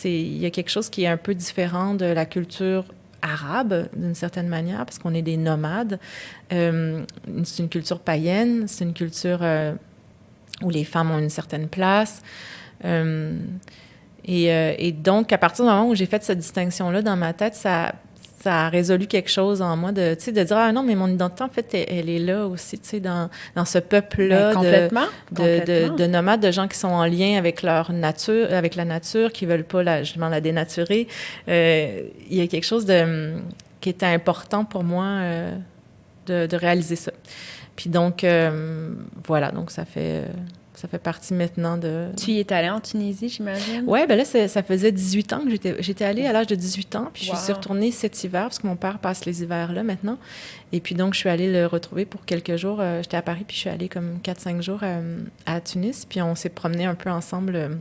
Il y a quelque chose qui est un peu différent de la culture arabe, d'une certaine manière, parce qu'on est des nomades. C'est une culture païenne. C'est une culture où les femmes ont une certaine place. Et donc, à partir du moment où j'ai fait cette distinction-là dans ma tête, ça a résolu quelque chose en moi de dire, ah non, mais mon identité, en fait, elle est là aussi, tu sais, dans ce peuple-là de nomades, de gens qui sont en lien avec leur nature, avec la nature, qui ne veulent pas justement la dénaturer. Il y a quelque chose qui était important pour moi de réaliser ça. Puis donc, voilà, donc ça fait partie maintenant de... Tu y es allée en Tunisie, j'imagine? Oui, bien là, ça faisait 18 ans que j'étais allée à l'âge de 18 ans, puis je suis retournée cet hiver, parce que mon père passe les hivers là, maintenant. Et puis donc, je suis allée le retrouver pour quelques jours. J'étais à Paris, puis je suis allée comme 4-5 jours à Tunis, puis on s'est promenés un peu ensemble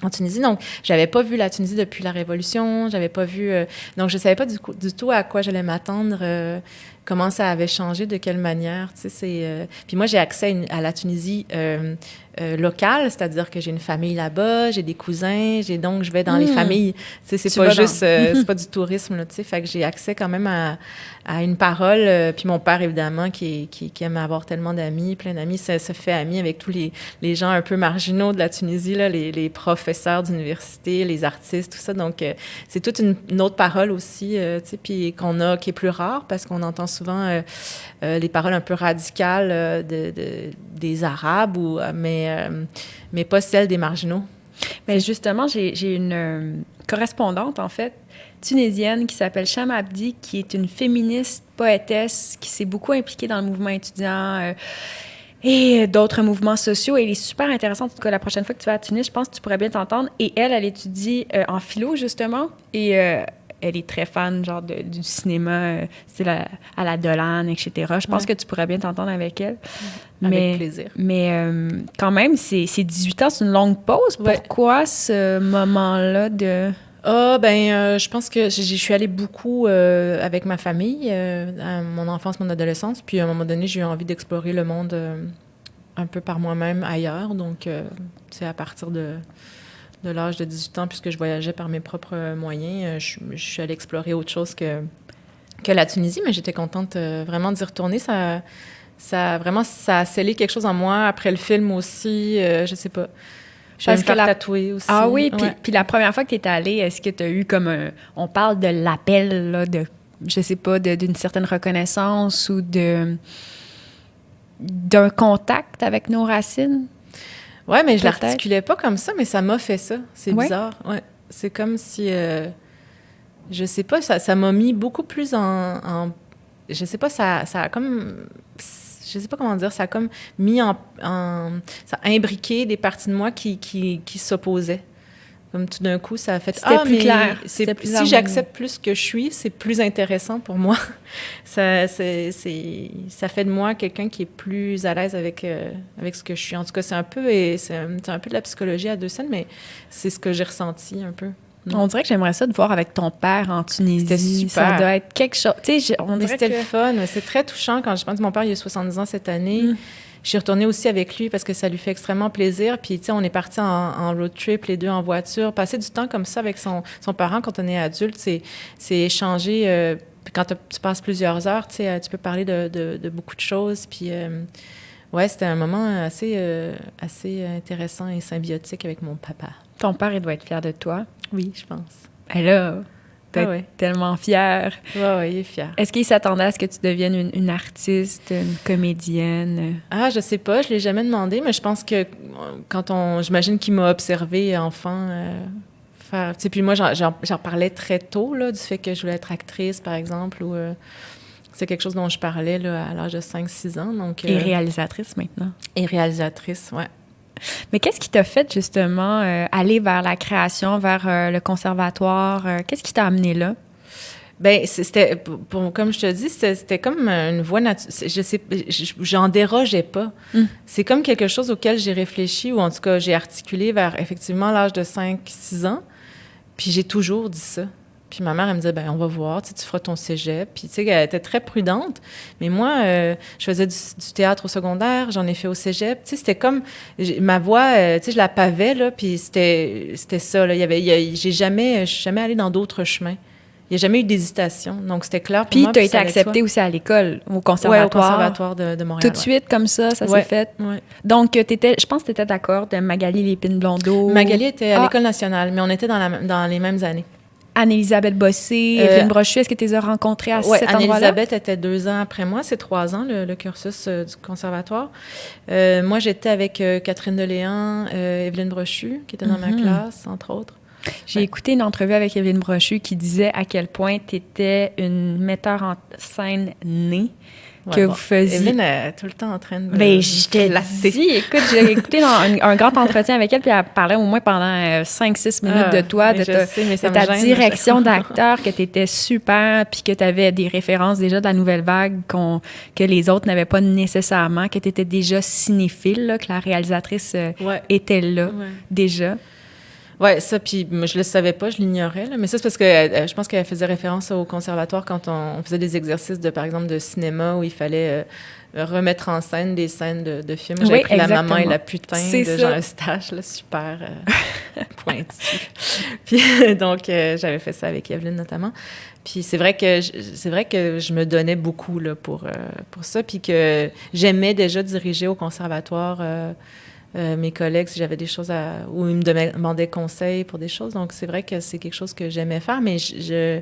en Tunisie. Donc, j'avais pas vu la Tunisie depuis la Révolution, j'avais pas vu... donc, je savais pas du tout à quoi j'allais m'attendre, comment ça avait changé, de quelle manière, tu sais, puis moi, j'ai accès à la Tunisie locale, c'est-à-dire que j'ai une famille là-bas, j'ai des cousins, donc je vais dans les familles, tu sais, c'est pas juste... c'est pas du tourisme, là, tu sais, fait que j'ai accès quand même à une parole, puis mon père, évidemment, qui aime avoir tellement d'amis, plein d'amis, se fait ami avec tous les gens un peu marginaux de la Tunisie, là, les professeurs d'université, les artistes, tout ça, donc c'est toute une autre parole aussi, tu sais, puis qui est plus rare, parce qu'on entend souvent les paroles un peu radicales des Arabes, mais pas celles des marginaux. Bien, justement, j'ai une correspondante, en fait, tunisienne qui s'appelle Cham Abdi, qui est une féministe, poétesse, qui s'est beaucoup impliquée dans le mouvement étudiant et d'autres mouvements sociaux. Et elle est super intéressante. En tout cas, la prochaine fois que tu vas à Tunis, je pense que tu pourrais bien t'entendre. Et elle étudie en philo, justement, et... elle est très fan, genre, du cinéma, style à la Dolan, etc. Je pense que tu pourrais bien t'entendre avec elle. Avec plaisir. Mais quand même, c'est 18 ans, c'est une longue pause. Pourquoi ce moment-là de... je pense que je suis allée beaucoup avec ma famille, à mon enfance, mon adolescence. Puis, à un moment donné, j'ai eu envie d'explorer le monde un peu par moi-même ailleurs. Donc, c'est à partir de l'âge de 18 ans, puisque je voyageais par mes propres moyens, je suis allée explorer autre chose que la Tunisie, mais j'étais contente vraiment d'y retourner. Ça a scellé quelque chose en moi. Après le film aussi, je sais pas. Je vais me faire tatouer aussi. Ah oui, puis la première fois que tu es allée, est-ce que tu as eu comme on parle de l'appel, là, je sais pas, d'une certaine reconnaissance ou d'un contact avec nos racines? Oui, mais je l'articulais pas comme ça, mais ça m'a fait ça. C'est bizarre. Ouais. C'est comme si, je sais pas, ça m'a mis beaucoup plus en je sais pas, ça a comme, je sais pas comment dire, ça a comme mis ça a imbriqué des parties de moi qui s'opposaient. Comme tout d'un coup, ça a fait... C'était plus clair. Si j'accepte plus ce que je suis, c'est plus intéressant pour moi. Ça fait de moi quelqu'un qui est plus à l'aise avec ce que je suis. En tout cas, c'est un peu de la psychologie à deux scènes, mais c'est ce que j'ai ressenti un peu. On dirait que j'aimerais ça de voir avec ton père en Tunisie. C'était super. Ça doit être quelque chose... C'était le fun. C'est très touchant. Quand je pense que mon père, il a 70 ans cette année... Je suis retournée aussi avec lui parce que ça lui fait extrêmement plaisir. Puis, tu sais, on est partis en road trip, les deux en voiture. Passer du temps comme ça avec son parent quand on est adulte, c'est échanger. Quand tu passes plusieurs heures, tu sais, tu peux parler de beaucoup de choses. Puis, c'était un moment assez intéressant et symbiotique avec mon papa. Ton père, il doit être fier de toi. Oui, je pense. Et là... tellement fière. Oui, il est fier. Est-ce qu'il s'attendait à ce que tu deviennes une artiste, une comédienne? Ah, je sais pas, je l'ai jamais demandé, mais je pense que j'imagine qu'il m'a observée enfant faire... Tu sais, puis moi, j'en parlais très tôt, là, du fait que je voulais être actrice, par exemple, ou... c'est quelque chose dont je parlais là, à l'âge de 5-6 ans. Donc, Et réalisatrice maintenant. Et réalisatrice, ouais. Mais qu'est-ce qui t'a fait justement aller vers la création, vers le conservatoire? Qu'est-ce qui t'a amené là? Bien, c'était, comme je te dis, c'était comme une voie naturelle. J'en dérogeais pas. C'est comme quelque chose auquel j'ai réfléchi, ou en tout cas, j'ai articulé vers effectivement l'âge de 5-6 ans. Puis j'ai toujours dit ça. Puis ma mère, elle me disait, ben on va voir, tu feras ton cégep. Puis, tu sais, elle était très prudente. Mais moi, je faisais du théâtre au secondaire, j'en ai fait au cégep. Tu sais, c'était comme, ma voix, tu sais, je la pavais, là, puis c'était ça, là. Je suis jamais allée dans d'autres chemins. Il n'y a jamais eu d'hésitation. Donc, c'était clair pour moi. Puis, tu as été acceptée aussi à l'école, au conservatoire. Oui, au conservatoire de Montréal. Tout de suite, comme ça s'est fait. Ouais. Donc, je pense que tu étais d'accord de Magali Lépine-Blondeau. Magali était à l'École nationale, mais on était dans les mêmes années. Anne-Élisabeth Bossé, Evelyne Brochu, est-ce que tu les as rencontrées à cet endroit-là? Anne-Élisabeth était 2 ans après moi. C'est 3 ans, le cursus du conservatoire. Moi, j'étais avec Catherine Deléan, Evelyne Brochu, qui était dans ma classe, entre autres. J'ai écouté une entrevue avec Evelyne Brochu qui disait à quel point tu étais une metteur en scène née. Vous faisiez... Evelyne est tout le temps en train de je t'ai dit, écoute, j'ai écouté un grand entretien avec elle, puis elle parlait au moins pendant 5-6 minutes de toi, de ta direction d'acteur, que tu étais super, puis que tu avais des références déjà de la nouvelle vague que les autres n'avaient pas nécessairement, que tu étais déjà cinéphile, là, que la réalisatrice était là déjà. Oui, ça, puis je le savais pas, je l'ignorais, là, mais ça, c'est parce que je pense qu'elle faisait référence au conservatoire quand on faisait des exercices, par exemple, de cinéma où il fallait remettre en scène des scènes de films. J'avais pris La maman et la putain de Jean Eustache, là, super pointu. Puis donc, j'avais fait ça avec Evelyne, notamment. Puis c'est vrai que je me donnais beaucoup là, pour ça, puis que j'aimais déjà diriger au conservatoire mes collègues, si j'avais des choses où ils me demandaient conseil pour des choses. Donc, c'est vrai que c'est quelque chose que j'aimais faire, mais je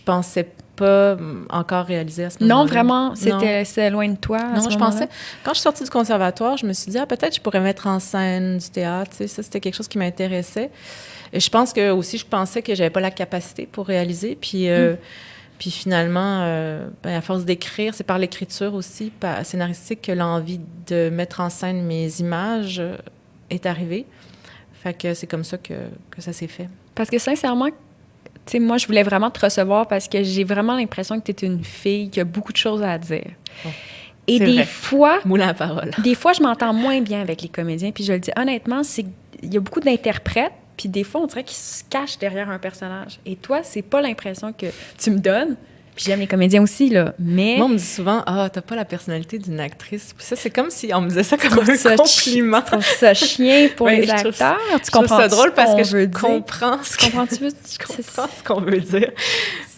pensais pas encore réaliser à ce moment-là. Non, vraiment? C'était loin de toi à ce je moment-là? pensais... Quand je suis sortie du conservatoire, je me suis dit, peut-être je pourrais mettre en scène du théâtre. Tu sais, ça, c'était quelque chose qui m'intéressait. Et je pense que aussi, je pensais que j'avais pas la capacité pour réaliser. Puis finalement, à force d'écrire, c'est par l'écriture aussi, scénaristique, que l'envie de mettre en scène mes images est arrivée. Fait que c'est comme ça que ça s'est fait. Parce que sincèrement, tu sais, moi, je voulais vraiment te recevoir parce que j'ai vraiment l'impression que tu es une fille qui a beaucoup de choses à dire. Oh, et des fois... Moulin à parole. Des fois, je m'entends moins bien avec les comédiens. Puis je le dis honnêtement, il y a beaucoup d'interprètes. Puis des fois, on dirait qu'ils se cachent derrière un personnage. Et toi, c'est pas l'impression que tu me donnes. Puis j'aime les comédiens aussi, là, mais... Moi, on me dit souvent, t'as pas la personnalité d'une actrice. Puis ça, c'est comme si on me disait ça comme un compliment. Tu trouves ça chien pour les acteurs? Tu comprends ça drôle parce que je comprends ce qu'on veut dire.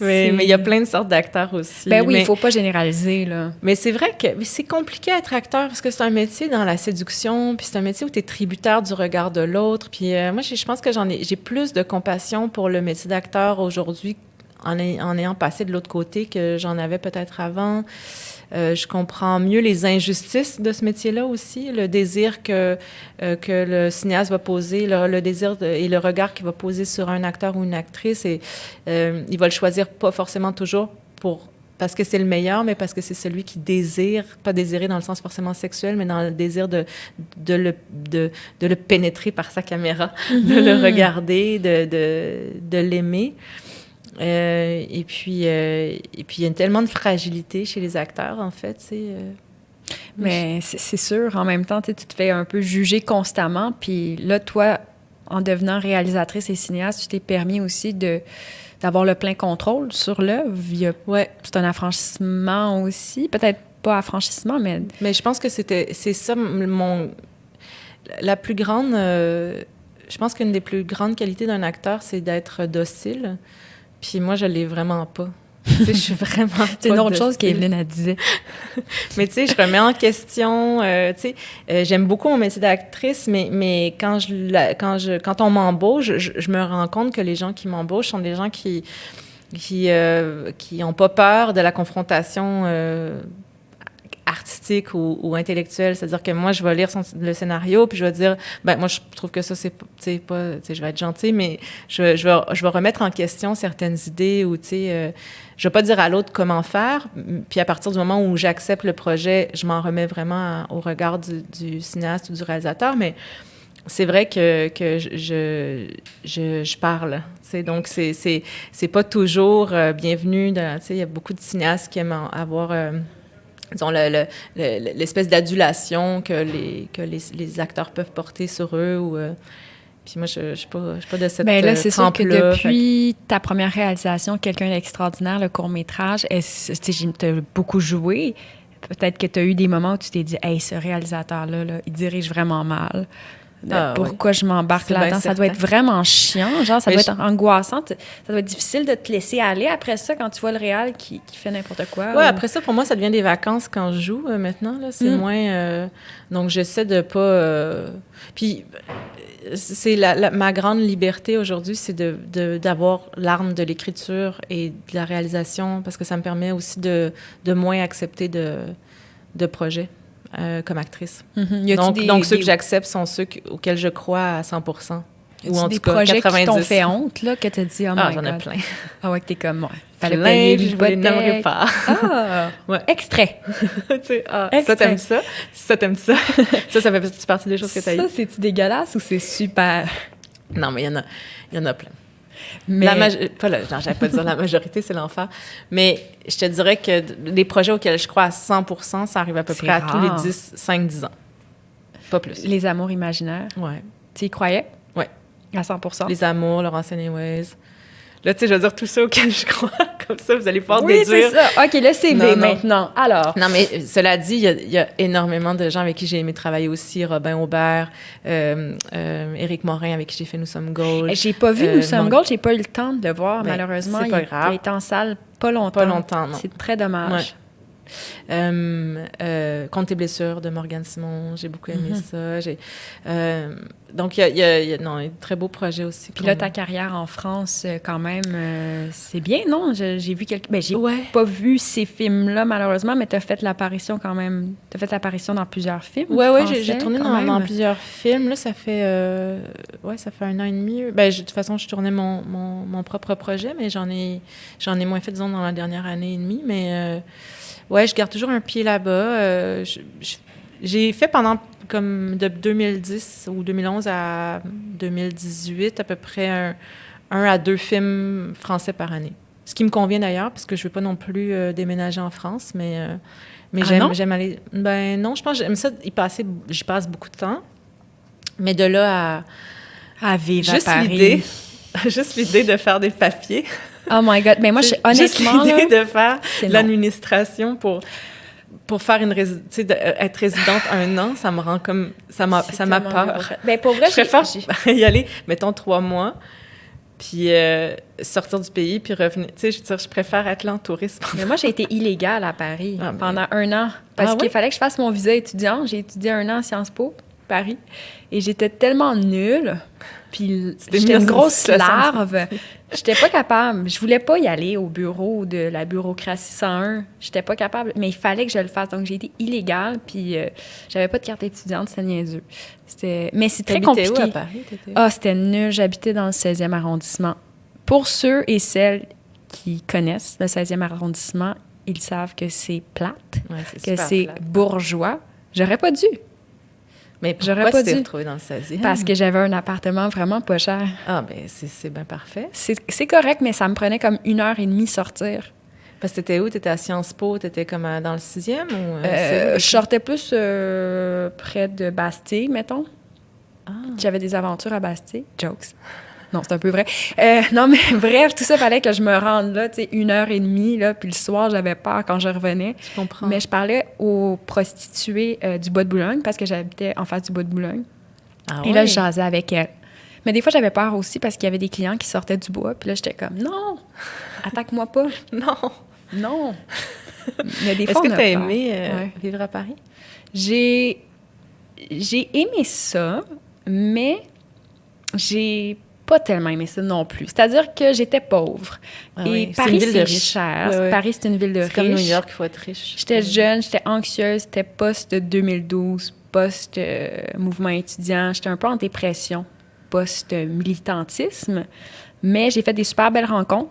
Mais il y a plein de sortes d'acteurs aussi. Ben oui, il faut pas généraliser, là. Mais c'est vrai que c'est compliqué être acteur parce que c'est un métier dans la séduction, puis c'est un métier où tu es tributaire du regard de l'autre. Puis moi, je pense que j'ai plus de compassion pour le métier d'acteur aujourd'hui en ayant passé de l'autre côté que j'en avais peut-être avant. Je comprends mieux les injustices de ce métier-là aussi, le désir que le cinéaste va poser, le désir et le regard qu'il va poser sur un acteur ou une actrice. Et il va le choisir pas forcément toujours parce que c'est le meilleur, mais parce que c'est celui qui désire, pas désirer dans le sens forcément sexuel, mais dans le désir de le pénétrer par sa caméra, de le regarder, de l'aimer. Et puis, il y a tellement de fragilité chez les acteurs, en fait. Mais c'est sûr, en même temps, tu te fais un peu juger constamment. Puis là, toi, en devenant réalisatrice et cinéaste, tu t'es permis aussi d'avoir le plein contrôle sur l'œuvre. C'est un affranchissement aussi. Peut-être pas affranchissement, mais... Mais je pense que c'est ça, la plus grande... je pense qu'une des plus grandes qualités d'un acteur, c'est d'être docile. Puis moi, je l'ai vraiment pas. Tu sais, je suis vraiment pas c'est une autre chose qu'Evelyne a dit. Mais tu sais, je remets en question, tu sais, j'aime beaucoup mon métier d'actrice, mais quand on m'embauche, je me rends compte que les gens qui m'embauchent sont des gens qui ont pas peur de la confrontation artistique ou intellectuel. C'est-à-dire que moi, je vais lire le scénario, puis je vais dire, ben moi, je trouve que ça, c'est pas, je vais être gentille, mais je vais remettre en question certaines idées ou, je vais pas dire à l'autre comment faire. Puis à partir du moment où j'accepte le projet, je m'en remets vraiment au regard du cinéaste ou du réalisateur, mais c'est vrai que je parle. Donc, c'est pas toujours bienvenu. Il y a beaucoup de cinéastes qui aiment avoir, disons, l'espèce d'adulation que les acteurs peuvent porter sur eux. Puis moi, je suis pas de cette Bien là, c'est sûr que trempe-là. depuis ta première réalisation, Quelqu'un d'extraordinaire, le court-métrage, t'as beaucoup joué. Peut-être que tu as eu des moments où tu t'es dit « Hey, ce réalisateur-là, là, il dirige vraiment mal. » Pourquoi je m'embarque C'est là-dedans? bien Ça doit être certain. vraiment chiant. Genre, ça Mais doit être angoissant. Ça doit être difficile de te laisser aller après ça quand tu vois le réal qui fait n'importe quoi. Oui, après ça, pour moi, ça devient des vacances quand je joue maintenant. Là. C'est moins... donc, j'essaie de pas... Puis, c'est ma grande liberté aujourd'hui, c'est d'avoir l'arme de l'écriture et de la réalisation, parce que ça me permet aussi de moins accepter de projets. Comme actrice. Donc ceux que j'accepte sont ceux auxquels je crois à 100%. Ou en des tout cas, projets 90. qui t'ont fait honte, là, que t'as dit « Oh my j'en ai God. » plein. Ah ouais, que t'es comme moi. Fallait Plein, payer je vous les nommerai l'hypothèque. pas. Ah! Ouais. Extrait. Tu sais, ça, Extrait. t'aimes ça? Ça, t'aimes ça? Ça fait partie des choses que t'as Ça, eues. c'est-tu dégueulasse ou c'est super? Non, mais il y en a plein. Mais... Non, j'allais pas dire la majorité, c'est l'enfer. Mais je te dirais que les projets auxquels je crois à 100%, ça arrive à peu C'est près à rare. tous les 5-10 ans. Pas plus. Les amours imaginaires, Ouais. tu y croyais? Ouais. À 100%? Les amours, Laurence Anyways. Là, tu sais, je veux dire tout ça auquel je crois. Comme ça, vous allez pouvoir Oui, déduire. c'est ça. OK, le CV Non, non. maintenant. Alors? Non, mais cela dit, il y a énormément de gens avec qui j'ai aimé travailler aussi. Robin Aubert, Éric Morin, avec qui j'ai fait Nous sommes Gold. J'ai pas vu Nous sommes Gold, j'ai pas eu le temps de le voir, Ben, malheureusement. c'est pas Il grave. a été en salle pas longtemps. Pas longtemps, non. C'est très dommage. Compte tes blessures de Morgane Simon, j'ai beaucoup aimé ça. Donc, il y a de très beaux projets aussi. Puis là, ta carrière en France, quand même, c'est bien, non? J'ai vu quelques... Ben, j'ai Ouais. pas vu ces films-là, malheureusement, mais t'as fait l'apparition quand même. T'as fait l'apparition dans plusieurs films. Ouais, français, j'ai tourné quand dans même. plusieurs films. Là, ça fait 1 an et demi. Ben, de toute façon, je tournais mon propre projet, mais j'en ai moins fait, disons, dans la dernière année et demie. Mais ouais, je garde toujours un pied là-bas. J'ai fait pendant, comme de 2010 ou 2011 à 2018, à peu près un à 2 films français par année. Ce qui me convient d'ailleurs, parce que je ne veux pas non plus déménager en France, mais j'aime aller... Ben non, je pense que j'aime ça, j'y passe beaucoup de temps. Mais de là À vivre juste à Paris. juste l'idée de faire des papiers. Oh my God. Mais moi, honnêtement, juste l'idée là, de faire c'est l'administration pour faire être résidente 1 an, ça me rend comme... Ça m'a peur. Ben, pour vrai, Je préfère y aller, mettons, 3 mois, puis sortir du pays, puis revenir. Tu sais, je veux dire, je préfère être là en tourisme. Mais moi, j'ai été illégale à Paris Ah, mais- pendant 1 an. Parce Ah qu'il oui? fallait que je fasse mon visa étudiant. J'ai étudié 1 an à Sciences Po, Paris. Et j'étais tellement nulle. Puis C'était j'étais mis une dans grosse situation larve. J'étais pas capable. Je voulais pas y aller au bureau de la bureaucratie 101. J'étais pas capable. Mais il fallait que je le fasse. Donc, j'ai été illégale. Puis j'avais pas de carte étudiante. C'était niaiseux. Mais c'est très T'habitais compliqué. où à Paris? Ah, c'était nul. J'habitais dans le 16e arrondissement. Pour ceux et celles qui connaissent le 16e arrondissement, ils savent que c'est plate, Ouais, c'est que super c'est plate. bourgeois. J'aurais pas dû, Mais j'aurais pourquoi pas tu t'es dû. retrouvée dans le 16e? parce que j'avais un appartement vraiment pas cher. Ah, ben c'est bien parfait. C'est correct, mais ça me prenait comme 1h30 sortir. Parce que t'étais où? T'étais à Sciences Po? T'étais comme dans le 6e? Ou, Je sortais plus près de Bastille, mettons. Ah. J'avais des aventures à Bastille. Jokes. Non, c'est un peu vrai. Non, mais bref, tout ça, fallait que je me rende là, tu sais, 1h30, là, puis le soir, j'avais peur quand je revenais. Je comprends. Mais je parlais aux prostituées du Bois de Boulogne, parce que j'habitais en face du Bois de Boulogne. Ah Et là, ouais? je jasais avec elles. Mais des fois, j'avais peur aussi, parce qu'il y avait des clients qui sortaient du bois, puis là, j'étais comme, non, attaque-moi pas. Non! Non. Mais des Est-ce fois, que on a t'as peur. aimé Ouais. vivre à Paris? J'ai aimé ça, mais j'ai pas tellement aimé ça non plus. C'est-à-dire que j'étais pauvre. Ah et oui, c'est Paris, une ville de c'est riches. cher. Ouais, ouais. Paris, c'est une ville de riches. C'est comme New York, il faut être riche. J'étais jeune, j'étais anxieuse, c'était post-2012, post-mouvement étudiant. J'étais un peu en dépression, post-militantisme. Mais j'ai fait des super belles rencontres,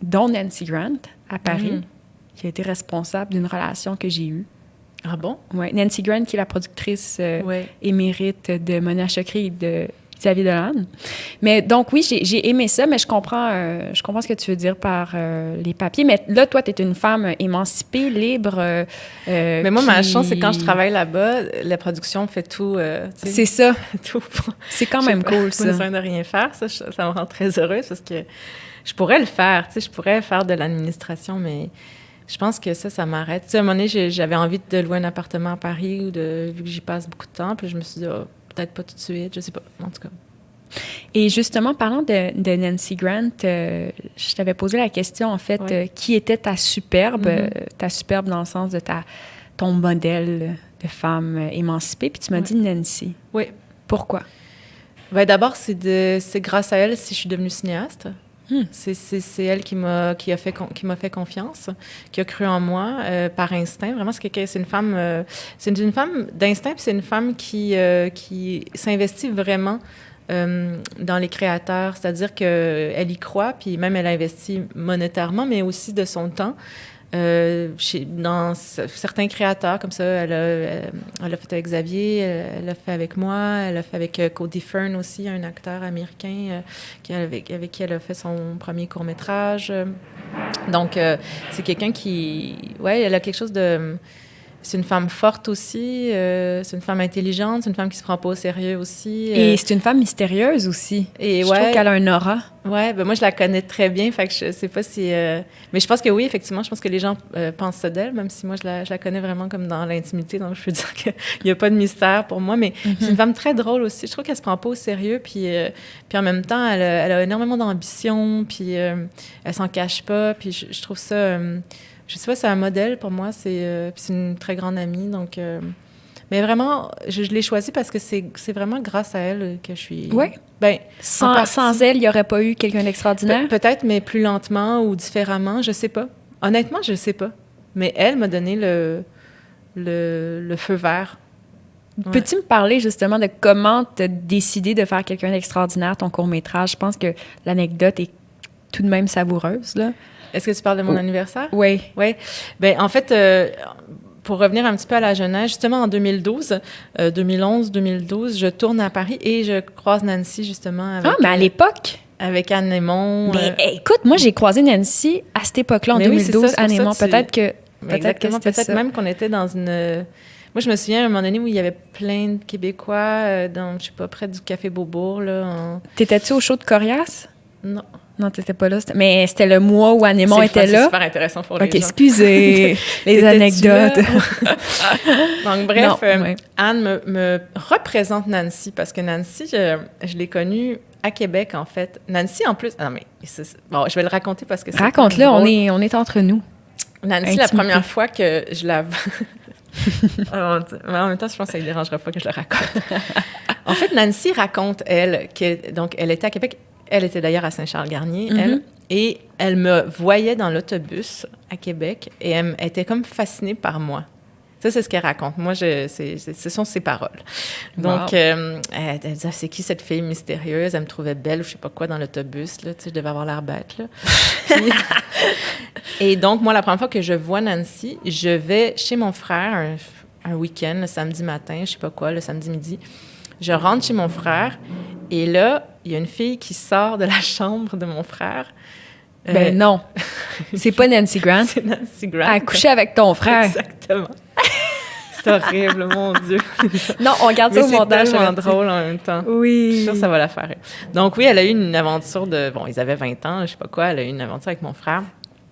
dont Nancy Grant à Paris, qui a été responsable d'une relation que j'ai eue. Ah bon? Ouais, Nancy Grant, qui est la productrice Ouais. émérite de Mona Chokri et de Xavier Dolan. Mais donc, oui, j'ai aimé ça, mais je comprends ce que tu veux dire par les papiers. Mais là, toi, tu es une femme émancipée, libre. Mais moi, ma chance, c'est quand je travaille là-bas, la production fait tout. C'est ça. Tout. C'est quand même cool, Pas ça. besoin de rien faire. Ça me rend très heureuse parce que je pourrais le faire. Tu sais, je pourrais faire de l'administration, mais je pense que ça m'arrête. Tu sais, à un moment donné, j'avais envie de louer un appartement à Paris vu que j'y passe beaucoup de temps. Puis je me suis dit, peut-être pas tout de suite, je sais pas. En tout cas. Et justement, parlant de Nancy Grant, je t'avais posé la question, en fait, Ouais. qui était ta superbe dans le sens de ton modèle de femme émancipée, puis tu m'as dit Nancy. Oui. Pourquoi? Ben, d'abord, c'est grâce à elle si je suis devenue cinéaste. C'est elle qui m'a fait confiance, qui a cru en moi par instinct. Vraiment, c'est une femme d'instinct, puis c'est une femme qui s'investit vraiment dans les créateurs, c'est-à-dire qu'elle y croit, puis même elle investit monétairement, mais aussi de son temps. Dans certains créateurs, comme ça, elle a fait avec Xavier, elle a fait avec moi, elle a fait avec Cody Fern aussi, un acteur américain avec qui elle a fait son premier court-métrage. Donc, c'est quelqu'un elle a quelque chose de... C'est une femme forte aussi, c'est une femme intelligente, c'est une femme qui se prend pas au sérieux aussi. Et c'est une femme mystérieuse aussi. Et je trouve qu'elle a un aura. Ouais, ben moi, je la connais très bien, fait que je sais pas si... Mais je pense que oui, effectivement, je pense que les gens pensent ça d'elle, même si moi, je la connais vraiment comme dans l'intimité, donc je peux dire qu'il n'y a pas de mystère pour moi, mais c'est une femme très drôle aussi. Je trouve qu'elle se prend pas au sérieux, puis en même temps, elle a énormément d'ambition, puis elle s'en cache pas, puis je trouve ça... je sais pas, c'est un modèle pour moi, c'est une très grande amie, donc... mais vraiment, je l'ai choisie parce que c'est vraiment grâce à elle que je suis... Oui. Ben, sans elle, il n'y aurait pas eu quelqu'un d'extraordinaire? Peut-être, mais plus lentement ou différemment, je sais pas. Honnêtement, je sais pas. Mais elle m'a donné le feu vert. Ouais. Peux-tu me parler justement de comment tu as décidé de faire quelqu'un d'extraordinaire, ton court-métrage? Je pense que l'anecdote est tout de même savoureuse, là. Est-ce que tu parles de mon anniversaire? Oui. Oui. Ben, en fait, pour revenir un petit peu à la jeunesse, justement en 2011, je tourne à Paris et je croise Nancy, justement. Avec, mais à l'époque? Avec Anne Aymon. Mais écoute, moi, j'ai croisé Nancy à cette époque-là, en 2012, oui, Anne Aymon. Peut-être que peut-être même qu'on était dans une... Moi, je me souviens à un moment donné où il y avait plein de Québécois, dans, je sais pas, près du Café Beaubourg, là. T'étais-tu au show de Corias? Non. Non, t'étais pas là. Mais c'était le mois où Anne Aymon était là. C'est super intéressant pour les gens. OK, excusez les anecdotes. Donc, bref, ouais. Anne me représente Nancy, parce que Nancy, je l'ai connue à Québec, en fait. Nancy, en plus... Non, mais... Bon, je vais le raconter parce que c'est... Raconte-le, on est entre nous. Nancy, Intimité. la première fois que je la... en même temps, je pense que ça ne dérangera pas que je le raconte. En fait, Nancy raconte, elle, donc elle était à Québec... Elle était d'ailleurs à Saint-Charles-Garnier, elle. Et elle me voyait dans l'autobus à Québec et elle était comme fascinée par moi. Ça, c'est ce qu'elle raconte. Moi, ce sont ses paroles. Donc, elle disait, c'est qui cette fille mystérieuse? Elle me trouvait belle ou je sais pas quoi dans l'autobus. Là, tu sais, je devais avoir l'air bête. Là. Puis, et donc, moi, la première fois que je vois Nancy, je vais chez mon frère un week-end, le samedi matin, je sais pas quoi, le samedi midi. Je rentre chez mon frère et là, il y a une fille qui sort de la chambre de mon frère. Ben non. C'est pas Nancy Grant. C'est Nancy Grant. Elle a couché avec ton frère. Exactement. C'est horrible, mon Dieu. Non, on garde ça au montage. C'est tellement drôle en même temps. Oui. Je suis sûre que ça va la faire rire. Donc oui, elle a eu une aventure Bon, ils avaient 20 ans, je sais pas quoi. Elle a eu une aventure avec mon frère.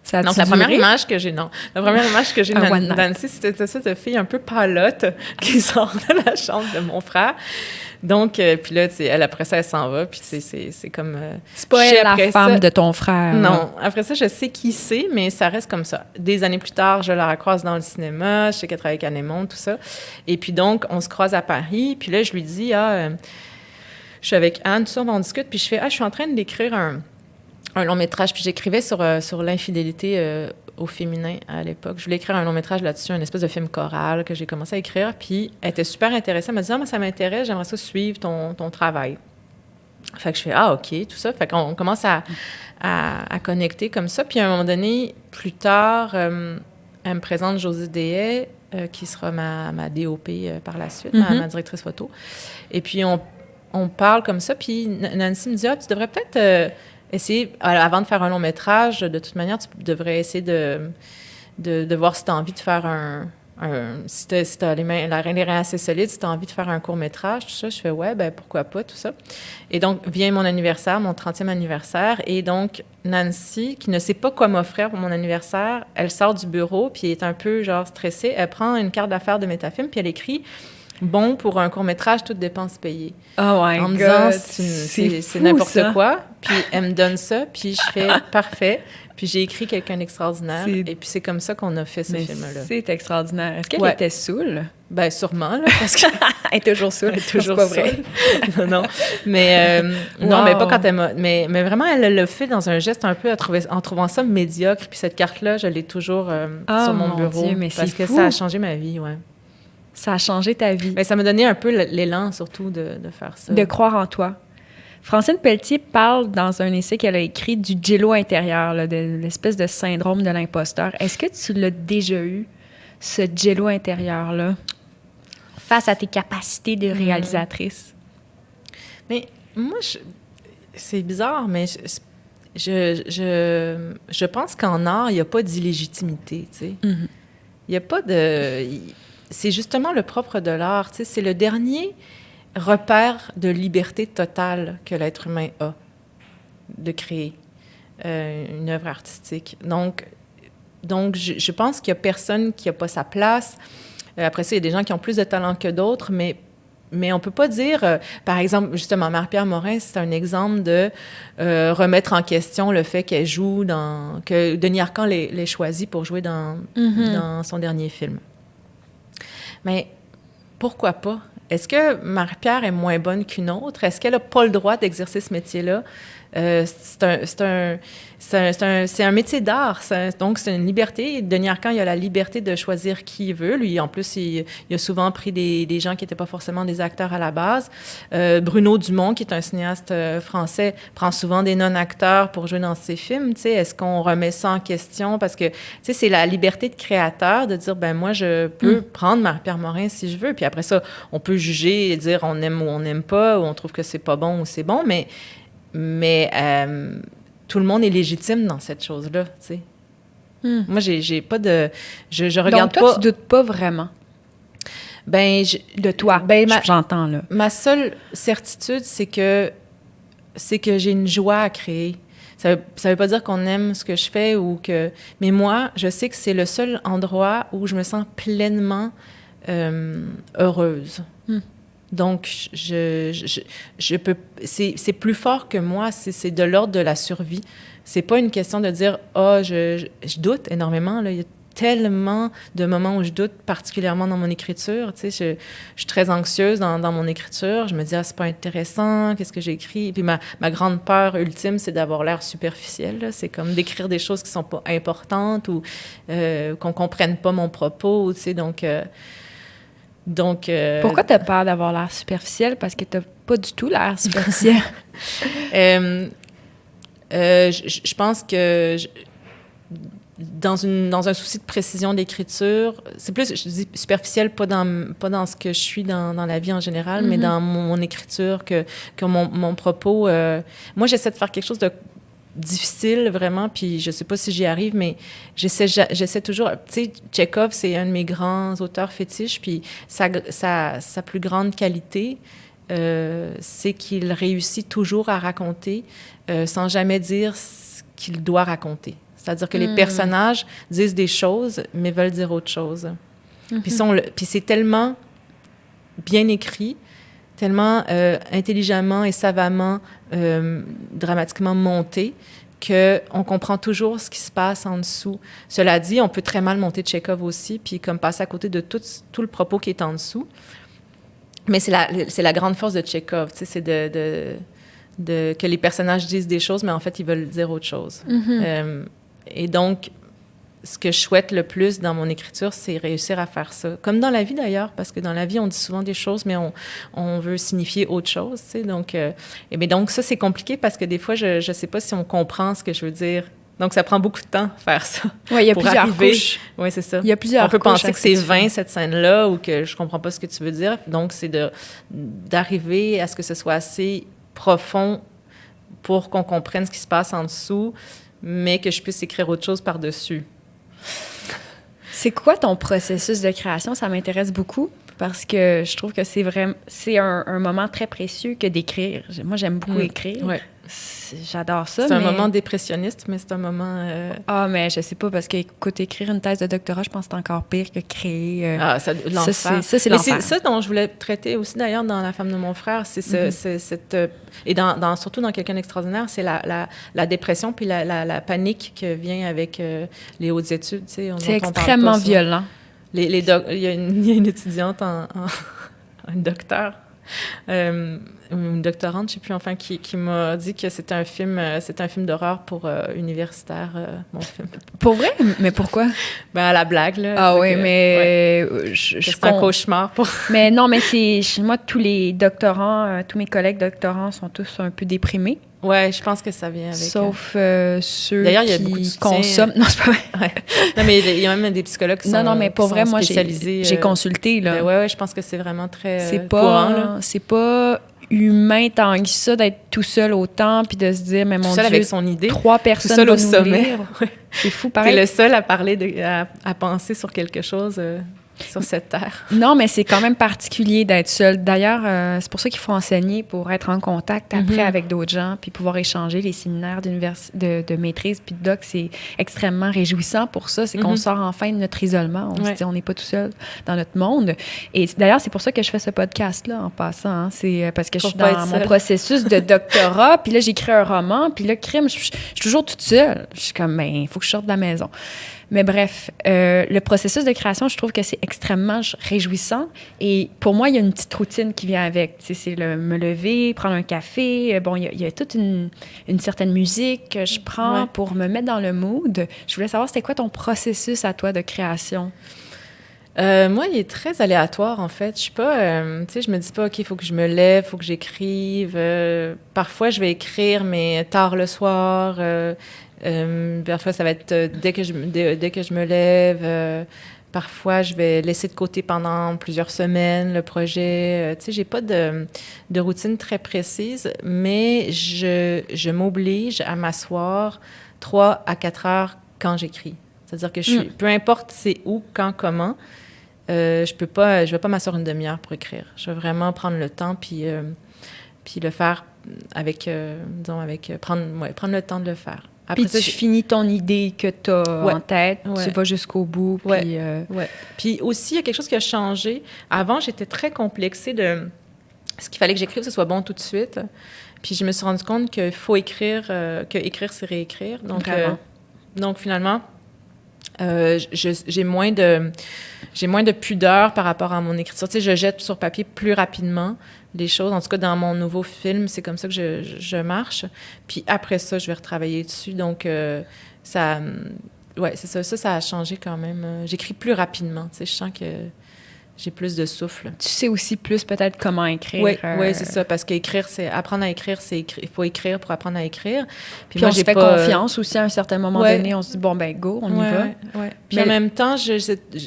Ça Donc, la première image que j'ai de Nancy, c'était cette fille un peu palote qui sort de la chambre de mon frère. Donc, puis là, elle, après ça, elle s'en va, puis c'est comme... c'est pas elle, la femme de ton frère. Non. Là. Après ça, je sais qui c'est, mais ça reste comme ça. Des années plus tard, je la recroise dans le cinéma, je sais qu'elle travaille avec Anne Aymon, tout ça. Et puis donc, on se croise à Paris, puis là, je lui dis, je suis avec Anne, tout ça, on discute, puis je fais, je suis en train d'écrire un long métrage, puis j'écrivais sur l'infidélité au féminin à l'époque. Je voulais écrire un long métrage là-dessus, une espèce de film choral que j'ai commencé à écrire, puis elle était super intéressée. Elle m'a dit, moi, ça m'intéresse, j'aimerais ça suivre ton travail. Fait que je fais, OK, tout ça. Fait qu'on commence à connecter comme ça. Puis à un moment donné, plus tard, elle me présente Josée Deshaies, qui sera ma DOP par la suite, ma directrice photo. Et puis on parle comme ça. Puis Nancy me dit, tu devrais peut-être essayer, avant de faire un long métrage, de toute manière, tu devrais essayer de voir si tu as envie de faire si tu as les reins assez solides, si tu as envie de faire un court-métrage, tout ça. Je fais, pourquoi pas, tout ça. Et donc, vient mon anniversaire, mon 30e anniversaire. Et donc, Nancy, qui ne sait pas quoi m'offrir pour mon anniversaire, elle sort du bureau, puis elle est un peu, stressée. Elle prend une carte d'affaires de Métafilm, puis elle écrit « Bon pour un court-métrage, toutes dépenses payées ». Oh my God! En me disant, c'est n'importe quoi. Puis elle me donne ça, puis je fais « Parfait ». Puis j'ai écrit quelqu'un d'extraordinaire. Et puis c'est comme ça qu'on a fait ce film-là. C'est extraordinaire. Est-ce qu'elle était saoule? Bien, sûrement, là, parce que... Elle est toujours saoule. Elle est toujours pas vrai. Non. Mais non, mais pas quand elle m'a... Mais vraiment, elle l'a fait dans un geste un peu en trouvant ça médiocre. Puis cette carte-là, je l'ai toujours sur mon bureau. Dieu, mais parce que fou. ça a changé ma vie, ouais. Ça a changé ta vie. Mais ça m'a donné un peu l'élan, surtout, de faire ça. De croire en toi. Francine Pelletier parle dans un essai qu'elle a écrit du jello intérieur, là, de l'espèce de syndrome de l'imposteur. Est-ce que tu l'as déjà eu, ce jello intérieur-là, face à tes capacités de réalisatrice? Mais moi, c'est bizarre, mais je pense qu'en art, il n'y a pas d'illégitimité, tu sais. Il n'y a pas de... C'est justement le propre de l'art, tu sais. C'est le dernier repère de liberté totale que l'être humain a de créer une œuvre artistique. Donc je pense qu'il n'y a personne qui n'a pas sa place. Après ça, il y a des gens qui ont plus de talent que d'autres, mais on ne peut pas dire... par exemple, justement, Marie-Pierre Morin, c'est un exemple de remettre en question le fait qu'elle joue que Denis Arcand l'ait choisi pour jouer dans son dernier film. Mais pourquoi pas? Est-ce que Marie-Pierre est moins bonne qu'une autre? Est-ce qu'elle n'a pas le droit d'exercer ce métier-là? C'est un métier d'art, donc c'est une liberté. Denis Arcand, il a la liberté de choisir qui il veut. Lui, en plus, il a souvent pris des gens qui n'étaient pas forcément des acteurs à la base. Bruno Dumont, qui est un cinéaste français, prend souvent des non-acteurs pour jouer dans ses films. Tu sais, est-ce qu'on remet ça en question? Parce que, tu sais, c'est la liberté de créateur de dire, moi, je peux prendre Marie-Pierre Morin si je veux. Puis après ça, on peut juger et dire on aime ou on n'aime pas, ou on trouve que c'est pas bon ou c'est bon, mais tout le monde est légitime dans cette chose-là, tu sais. Moi, j'ai pas de... Je regarde pas... Donc, toi, tu doutes pas vraiment de toi, j'entends, là. Ma seule certitude, c'est que j'ai une joie à créer. Ça veut pas dire qu'on aime ce que je fais ou que... Mais moi, je sais que c'est le seul endroit où je me sens pleinement heureuse. Donc, je peux... C'est plus fort que moi, c'est de l'ordre de la survie. C'est pas une question de dire « je doute énormément, là. » Il y a tellement de moments où je doute, particulièrement dans mon écriture. Tu sais, je suis très anxieuse dans mon écriture. Je me dis « c'est pas intéressant, qu'est-ce que j'écris? » Et puis ma grande peur ultime, c'est d'avoir l'air superficielle, là. C'est comme d'écrire des choses qui sont pas importantes ou qu'on comprenne pas mon propos, tu sais, donc... Pourquoi tu as peur d'avoir l'air superficielle? Parce que tu n'as pas du tout l'air superficielle. Je pense que dans un souci de précision d'écriture, c'est plus, je dis superficielle, pas dans ce que je suis dans la vie en général, mais dans mon écriture, que mon propos. Moi, j'essaie de faire quelque chose de difficile, vraiment, puis je sais pas si j'y arrive, mais j'essaie toujours... Tu sais, Tchekhov, c'est un de mes grands auteurs fétiches, puis sa plus grande qualité, c'est qu'il réussit toujours à raconter sans jamais dire ce qu'il doit raconter. C'est-à-dire que les personnages disent des choses, mais veulent dire autre chose. Puis c'est tellement bien écrit, tellement intelligemment et savamment, dramatiquement monté, qu'on comprend toujours ce qui se passe en dessous. Cela dit, on peut très mal monter Tchekhov aussi, puis comme passer à côté de tout le propos qui est en dessous. Mais c'est la grande force de Tchekhov, tu sais, c'est que les personnages disent des choses, mais en fait, ils veulent dire autre chose. Et donc, ce que je souhaite le plus dans mon écriture, c'est réussir à faire ça. Comme dans la vie, d'ailleurs, parce que dans la vie, on dit souvent des choses, mais on veut signifier autre chose, tu sais. Donc, donc ça, c'est compliqué parce que des fois, je ne sais pas si on comprend ce que je veux dire. Donc, ça prend beaucoup de temps faire ça. Oui, il y a pour plusieurs arriver. couches. Oui, c'est ça. Il y a plusieurs On peut couches penser que c'est vain, cette scène-là, ou que je comprends pas ce que tu veux dire. Donc, c'est d'arriver à ce que ce soit assez profond pour qu'on comprenne ce qui se passe en dessous, mais que je puisse écrire autre chose par-dessus. C'est quoi ton processus de création? Ça m'intéresse beaucoup parce que je trouve que c'est un moment très précieux que d'écrire. Moi, j'aime beaucoup écrire. Ouais. J'adore ça. C'est un moment dépressionniste, mais c'est un moment... Ah, mais je sais pas, parce que, écoute, écrire une thèse de doctorat, je pense que c'est encore pire que créer... l'enfer. Ça, c'est mais l'enfer. c'est ça dont je voulais traiter aussi, d'ailleurs, dans La femme de mon frère. C'est et surtout dans Quelqu'un d'extraordinaire, c'est la dépression puis la panique qui vient avec les hautes études. Tu sais, c'est extrêmement violent. Il y a une étudiante, un docteur, une doctorante, je sais plus, enfin, qui m'a dit que c'était un film d'horreur pour universitaire, mon film. Pour vrai? Mais pourquoi? Ben, à la blague, là. Ah oui, mais... Ouais. C'est un cauchemar pour... Mais non, mais moi, tous les doctorants, tous mes collègues doctorants sont tous un peu déprimés. Ouais, je pense que ça vient avec... Sauf ceux d'ailleurs, il y a beaucoup de soutien, consomment... Non, c'est pas vrai. Ouais. Non, mais il y a même des psychologues qui sont Non, mais pour vrai, moi, j'ai consulté, là. Ben ouais, je pense que c'est vraiment très courant, là. C'est pas humain tant que ça d'être tout seul autant, puis de se dire, mais mon Dieu, avec son idée, 3 personnes seul vont au sommet. Lire. C'est fou, pareil. T'es le seul à parler, à penser sur quelque chose... sur cette terre. Non, mais c'est quand même particulier d'être seul. D'ailleurs, c'est pour ça qu'il faut enseigner pour être en contact après avec d'autres gens, puis pouvoir échanger. Les séminaires de maîtrise puis de doc, c'est extrêmement réjouissant pour ça. C'est qu'on sort enfin de notre isolement. On se dit, on n'est pas tout seul dans notre monde. Et d'ailleurs, c'est pour ça que je fais ce podcast-là, en passant. Hein. C'est parce que je suis dans mon processus de doctorat, puis là, j'écris un roman, puis là, crime, je suis toujours toute seule. Je suis comme, il faut que je sorte de la maison. Mais bref, le processus de création, je trouve que c'est extrêmement réjouissant. Et pour moi, il y a une petite routine qui vient avec. Tu sais, c'est me lever, prendre un café. Bon, il y a toute une certaine musique que je prends pour me mettre dans le mood. Je voulais savoir, c'était quoi ton processus à toi de création? Moi, il est très aléatoire, en fait. Je suis pas... tu sais, je me dis pas, OK, il faut que je me lève, il faut que j'écrive. Parfois, je vais écrire, mais tard le soir... parfois, ça va être dès que je me lève. Parfois, je vais laisser de côté pendant plusieurs semaines le projet. Tu sais, j'ai pas de routine très précise, mais je m'oblige à m'asseoir 3 à 4 heures quand j'écris. C'est-à-dire que peu importe c'est où, quand, comment, je vais pas m'asseoir une demi-heure pour écrire. Je vais vraiment prendre le temps puis le faire avec, prendre le temps de le faire. Après puis tu finis ton idée que tu as en tête, tu vas jusqu'au bout. Puis, puis aussi, il y a quelque chose qui a changé. Avant, j'étais très complexée de ce qu'il fallait que j'écrive, que ce soit bon tout de suite. Puis je me suis rendu compte qu'il faut écrire, que écrire, c'est réécrire. Donc finalement, j'ai moins de pudeur par rapport à mon écriture. Tu sais, je jette sur papier plus rapidement les choses. En tout cas, dans mon nouveau film, c'est comme ça que je marche. Puis après ça, je vais retravailler dessus. Donc, c'est ça. Ça a changé quand même. J'écris plus rapidement. Tu sais, je sens que j'ai plus de souffle. Tu sais aussi plus peut-être comment écrire. Oui, c'est ça. Parce qu'écrire, apprendre à écrire, il faut écrire pour apprendre à écrire. Puis moi, on se fait confiance aussi à un certain moment donné. On se dit, bon, ben go, on y va. Ouais. Puis en même temps,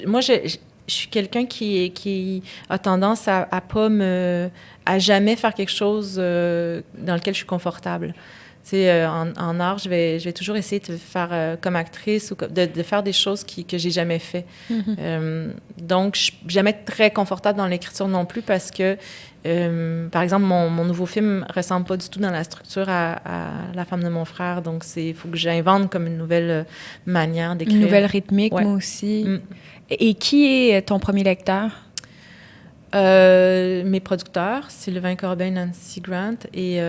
moi, je suis quelqu'un qui a tendance à jamais faire quelque chose dans lequel je suis confortable. Tu sais, en art, je vais toujours essayer de faire comme actrice ou de faire des choses que j'ai jamais fait. Donc, je suis jamais très confortable dans l'écriture non plus parce que, par exemple, mon nouveau film ressemble pas du tout dans la structure à La femme de mon frère. Donc, il faut que j'invente comme une nouvelle manière d'écrire. Une nouvelle rythmique, moi aussi. Et qui est ton premier lecteur? Mes producteurs, Sylvain Corbin, Nancy Grant et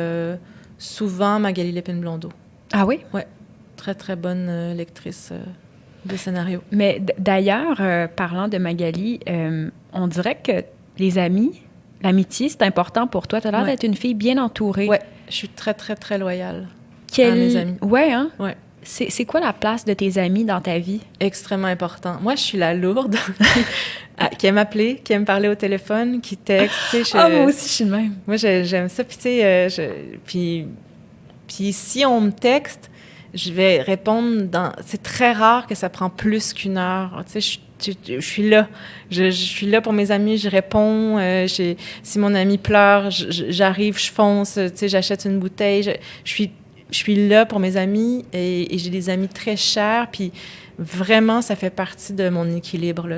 souvent Magali Lépine-Blondeau. Ah oui? Oui, très, très bonne lectrice de scénario. Mais d'ailleurs, parlant de Magali, on dirait que les amis, l'amitié, c'est important pour toi. Tu as l'air Ouais. d'être une fille bien entourée. Ouais, je suis très, très, très loyale à mes amis. Ouais, hein? Ouais. C'est quoi la place de tes amis dans ta vie? Extrêmement important. Moi, je suis la lourde qui aime appeler, qui aime parler au téléphone, qui texte. Tu sais, Moi aussi, je suis de même. Moi, j'aime ça. Puis, tu sais, puis si on me texte, je vais répondre C'est très rare que ça prend plus qu'une heure. Tu sais, je suis là. Je suis là pour mes amis, je réponds. Si mon ami pleure, j'arrive, je fonce. Tu sais, j'achète une bouteille. Je suis là pour mes amis et j'ai des amis très chers. Puis vraiment, ça fait partie de mon équilibre. Là.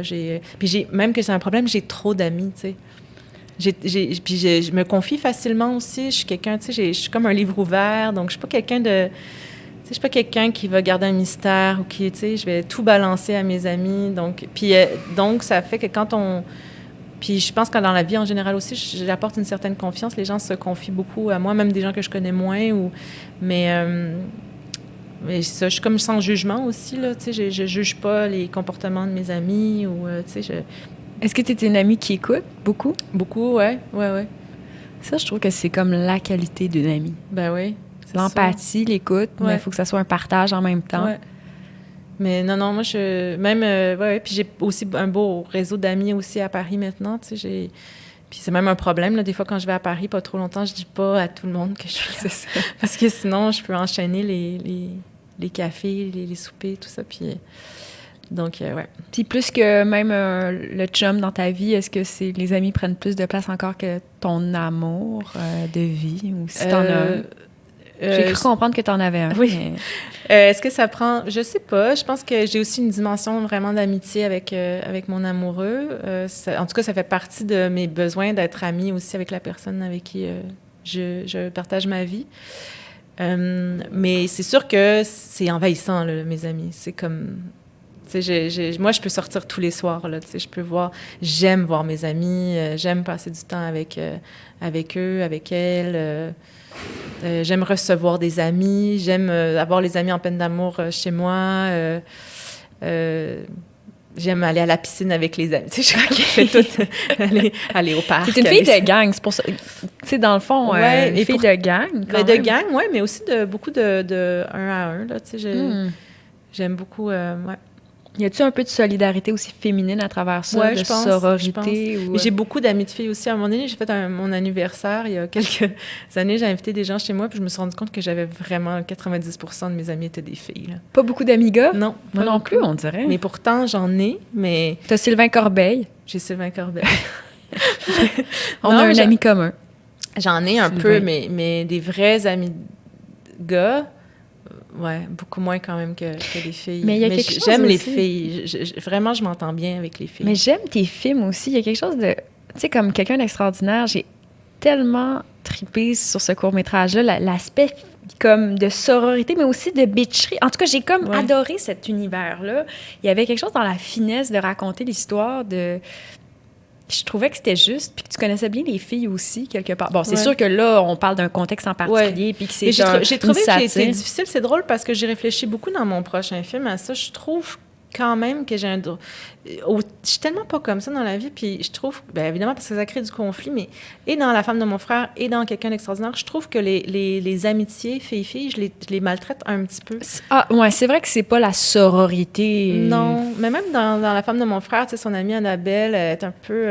Même que c'est un problème, j'ai trop d'amis, tu sais. Je me confie facilement aussi. Je suis quelqu'un, tu sais, je suis comme un livre ouvert. Donc, je suis pas quelqu'un de... Je suis pas quelqu'un qui va garder un mystère ou qui, tu sais, je vais tout balancer à mes amis. Donc, ça fait que quand on... Puis je pense que dans la vie en général aussi, j'apporte une certaine confiance. Les gens se confient beaucoup à moi, même des gens que je connais moins. Mais ça, je suis comme sans jugement aussi, là. Tu sais, je juge pas les comportements de mes amis ou, tu sais, Est-ce que tu es une amie qui écoute beaucoup? Beaucoup, ouais. Ça, je trouve que c'est comme la qualité d'une amie. Ben oui. L'empathie, l'écoute, mais il faut que ça soit un partage en même temps. Ouais. Mais non, moi, puis j'ai aussi un beau réseau d'amis aussi à Paris maintenant, tu sais, puis c'est même un problème, là, des fois, quand je vais à Paris, pas trop longtemps, je dis pas à tout le monde que je suis là. C'est ça. Parce que sinon, je peux enchaîner les cafés, les soupers, tout ça, puis... Donc, ouais. Puis plus que même le chum dans ta vie, est-ce que les amis prennent plus de place encore que ton amour de vie, ou si t'en as un? J'ai cru comprendre que t'en avais un. Oui. Mais... Est-ce que ça prend... Je sais pas. Je pense que j'ai aussi une dimension vraiment d'amitié avec mon amoureux. En tout cas, ça fait partie de mes besoins d'être amie aussi avec la personne avec qui je partage ma vie. Mais c'est sûr que c'est envahissant, là, mes amis. C'est comme... Tu sais, moi, je peux sortir tous les soirs, là, tu sais, je peux voir... J'aime voir mes amis, j'aime passer du temps avec eux, avec elles. J'aime recevoir des amis, j'aime avoir les amis en peine d'amour chez moi. J'aime aller à la piscine avec les amis. Tu sais, je fais tout. aller au parc. C'est une fille de gang, c'est pour ça. Tu sais, dans le fond, une fille de gang. De gang, oui, mais aussi beaucoup de un à un. Là, tu sais, j'aime beaucoup. Ouais. Y a-tu un peu de solidarité aussi féminine à travers ça, de sororité? Mais j'ai beaucoup d'amis de filles aussi. À un moment donné, j'ai fait mon anniversaire il y a quelques années. J'ai invité des gens chez moi, puis je me suis rendu compte que j'avais vraiment 90% de mes amis étaient des filles. Là. Pas beaucoup d'amis gars? Non. Moi non plus, on dirait. Mais pourtant, j'en ai, mais... T'as Sylvain Corbeil. J'ai Sylvain Corbeil. On a un ami commun. J'en ai un peu, mais des vrais amis gars... Ouais, beaucoup moins quand même que les filles. Mais il y a quelque chose j'aime aussi. Les filles. Vraiment, je m'entends bien avec les filles. Mais j'aime tes films aussi. Il y a quelque chose de... Tu sais, comme quelqu'un d'extraordinaire, j'ai tellement trippé sur ce court-métrage-là, l'aspect comme de sororité, mais aussi de bitcherie. En tout cas, j'ai comme adoré cet univers-là. Il y avait quelque chose dans la finesse de raconter l'histoire de... Je trouvais que c'était juste, puis que tu connaissais bien les filles aussi, quelque part. Bon, c'est sûr que là, on parle d'un contexte en particulier, puis que c'est j'ai trouvé que satire. c'était difficile. C'est drôle parce que j'ai réfléchi beaucoup dans mon prochain film à ça. Je trouve quand même que j'ai je suis tellement pas comme ça dans la vie, puis je trouve, bien évidemment, parce que ça crée du conflit, mais et dans La femme de mon frère et dans Quelqu'un d'extraordinaire, je trouve que les amitiés filles-filles, je les maltraite un petit peu. Ah, ouais, c'est vrai que c'est pas la sororité. Non, mais même dans La femme de mon frère, tu sais, son amie Annabelle, elle est un peu...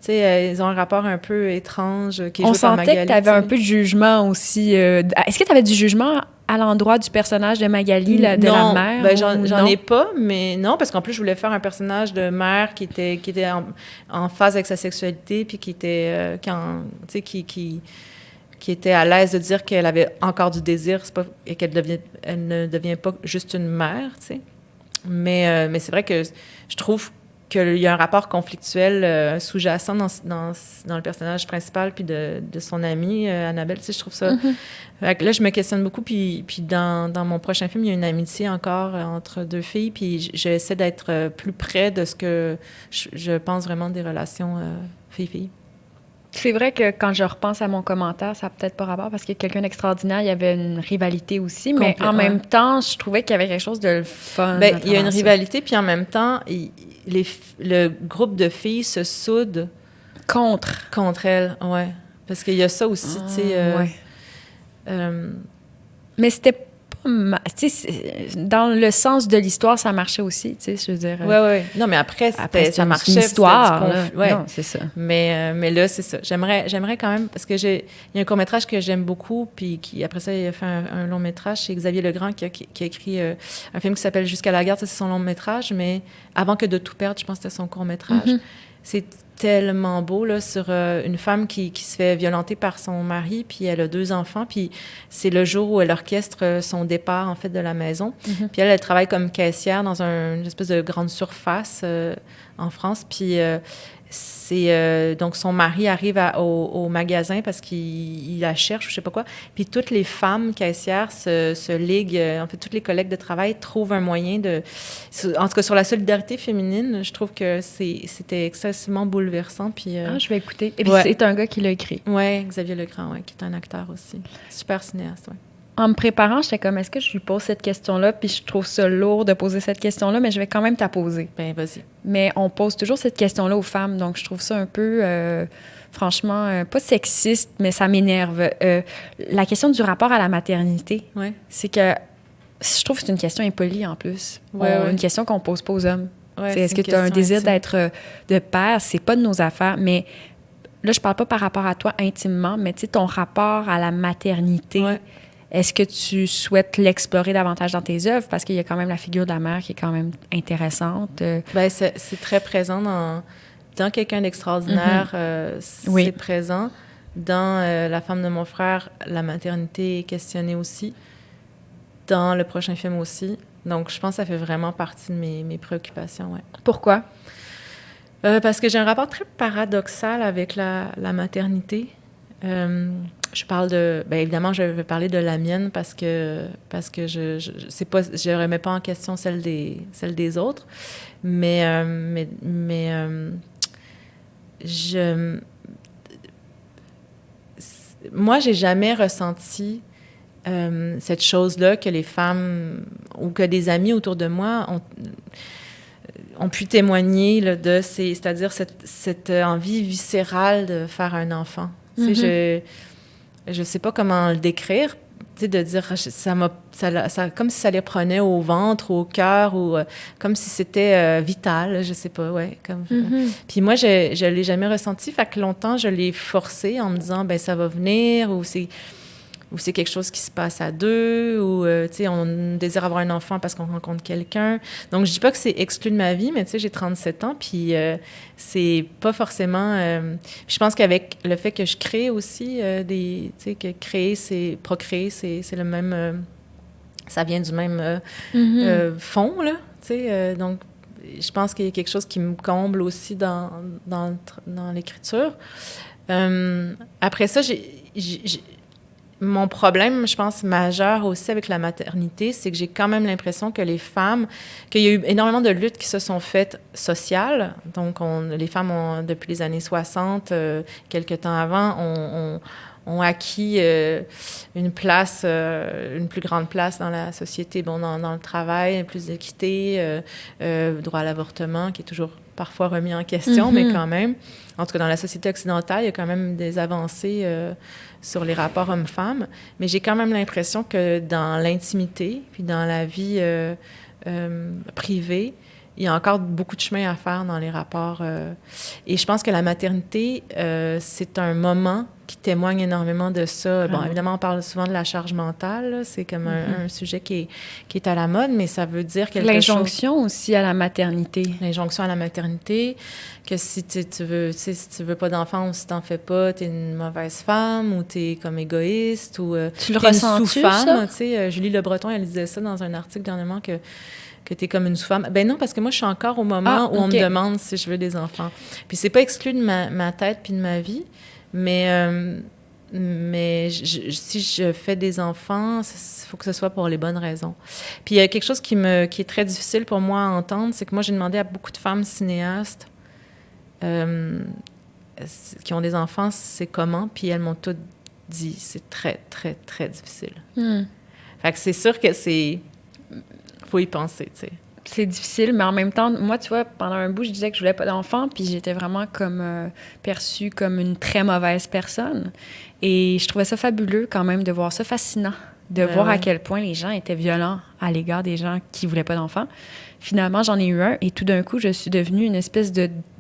tu sais, ils ont un rapport un peu étrange qui est joué par Magali. On sentait que tu avais un peu de jugement aussi. Est-ce que tu avais du jugement à l'endroit du personnage de Magali, de la mère? Ben, j'en ai pas, mais non, parce qu'en plus, je voulais faire un personnage de mère qui était en phase avec sa sexualité, puis qui était... qui était à l'aise de dire qu'elle avait encore du désir, c'est pas, et elle ne devient pas juste une mère, tu sais. Mais c'est vrai que je trouve qu'il y a un rapport conflictuel sous-jacent dans le personnage principal puis de son amie, Annabelle. Tu sais, je trouve ça... Là, je me questionne beaucoup. Puis dans mon prochain film, il y a une amitié encore entre deux filles. Puis j'essaie d'être plus près de ce que je pense vraiment des relations filles-filles. C'est vrai que quand je repense à mon commentaire, ça n'a peut-être pas rapport parce que Quelqu'un d'extraordinaire, il y avait une rivalité aussi, mais en même temps, je trouvais qu'il y avait quelque chose de fun. Bien, il y a une rivalité, puis en même temps, le groupe de filles se soude Contre elle, ouais. Parce qu'il y a ça aussi, tu sais. Ouais. Mais c'était pas... Tu sais, dans le sens de l'histoire, ça marchait aussi, tu sais, je veux dire. Ouais. Non, mais après ça marchait. Une histoire, là. Ouais. Non, c'est ça. Mais là, c'est ça. J'aimerais quand même, parce que il y a un court-métrage que j'aime beaucoup, puis après ça, il a fait un long-métrage. C'est Xavier Legrand qui a écrit un film qui s'appelle Jusqu'à la garde. Ça, c'est son long-métrage, mais Avant que de tout perdre, je pense que c'était son court-métrage. Mm-hmm. C'est tellement beau, là, sur une femme qui se fait violenter par son mari, puis elle a 2 enfants, puis c'est le jour où elle orchestre son départ, en fait, de la maison. Mm-hmm. Puis elle travaille comme caissière dans une espèce de grande surface en France, puis donc son mari arrive au magasin parce qu'il la cherche, ou je sais pas quoi, puis toutes les femmes caissières se liguent, en fait, toutes les collègues de travail trouvent un moyen en tout cas, sur la solidarité féminine, je trouve que c'était excessivement bouleversant, puis... je vais écouter. Et puis, ouais. c'est un gars qui l'a écrit. Oui, Xavier Legrand, ouais, qui est un acteur aussi. Super cinéaste, oui. En me préparant, j'étais comme, est-ce que je lui pose cette question-là? Puis je trouve ça lourd de poser cette question-là, mais je vais quand même t'la poser. Ben, vas-y. Mais on pose toujours cette question-là aux femmes, donc je trouve ça un peu, franchement, pas sexiste, mais ça m'énerve. La question du rapport à la maternité, Ouais. c'est que je trouve que c'est une question impolie en plus. Ouais. Une question qu'on pose pas aux hommes. Ouais, Est-ce que tu as un désir intime. d'être de père? C'est pas de nos affaires, mais là, je parle pas par rapport à toi intimement, mais tu sais, ton rapport à la maternité. Ouais. Est-ce que tu souhaites l'explorer davantage dans tes œuvres? Parce qu'il y a quand même la figure de la mère qui est quand même intéressante. Ben, c'est très présent dans Quelqu'un d'extraordinaire. C'est Oui. présent. Dans La femme de mon frère, la maternité est questionnée aussi. Dans le prochain film aussi. Donc, je pense que ça fait vraiment partie de mes préoccupations, ouais. Pourquoi? Parce que j'ai un rapport très paradoxal avec la maternité. Je parle bien évidemment, je vais parler de la mienne parce que je remets pas en question celle des autres, mais moi, j'ai jamais ressenti cette chose-là que les femmes ou que des amis autour de moi ont pu témoigner là, c'est-à-dire cette envie viscérale de faire un enfant. Tu sais, je sais pas comment le décrire, tu sais, de dire ça comme si ça les prenait au ventre, au cœur, ou comme si c'était vital, je sais pas, ouais. Puis moi, je l'ai jamais ressenti, fait que longtemps, je l'ai forcé en me disant, ben ça va venir, ou c'est quelque chose qui se passe à 2, ou, tu sais, on désire avoir un enfant parce qu'on rencontre quelqu'un. Donc, je dis pas que c'est exclu de ma vie, mais tu sais, j'ai 37 ans, puis c'est pas forcément... je pense qu'avec le fait que je crée aussi tu sais, que procréer, c'est le même... ça vient du même fond, là, tu sais. Donc, je pense qu'il y a quelque chose qui me comble aussi dans l'écriture. Après ça, mon problème, je pense, majeur aussi avec la maternité, c'est que j'ai quand même l'impression que qu'il y a eu énormément de luttes qui se sont faites sociales. Donc, les femmes, depuis les années 60, quelques temps avant, ont acquis une plus grande place dans la société, dans le travail, plus d'équité, droit à l'avortement, qui est toujours parfois remis en question, mais quand même, en tout cas dans la société occidentale, il y a quand même des avancées sur les rapports hommes-femmes, mais j'ai quand même l'impression que dans l'intimité, puis dans la vie privée, il y a encore beaucoup de chemin à faire dans les rapports. Et je pense que la maternité, c'est un moment qui témoigne énormément de ça. Bon, évidemment, on parle souvent de la charge mentale. Là. C'est comme un sujet qui est à la mode, mais ça veut dire quelque chose... L'injonction aussi à la maternité. L'injonction à la maternité, que si tu veux pas d'enfant ou si t'en fais pas, t'es une mauvaise femme ou t'es comme égoïste ou tu le t'es une ressens-tu, sous-femme. Tu sais, Julie Le Breton, elle disait ça dans un article dernièrement que t'es comme une sous-femme. Ben non, parce que moi, je suis encore au moment où on me demande si je veux des enfants. Puis c'est pas exclu de ma tête puis de ma vie, mais si je fais des enfants, il faut que ce soit pour les bonnes raisons. Puis il y a quelque chose qui est très difficile pour moi à entendre, c'est que moi, j'ai demandé à beaucoup de femmes cinéastes qui ont des enfants, c'est comment, puis elles m'ont toutes dit, c'est très, très, très difficile. Fait que c'est sûr que faut y penser, tu sais. c'est difficile, mais en même temps, moi, tu vois, pendant un bout, je disais que je voulais pas d'enfant, puis j'étais vraiment comme perçue comme une très mauvaise personne. Et je trouvais ça fabuleux quand même de voir ça, fascinant, de voir à quel point les gens étaient violents à l'égard des gens qui voulaient pas d'enfants. Finalement, j'en ai eu un, et tout d'un coup, je suis devenue une espèce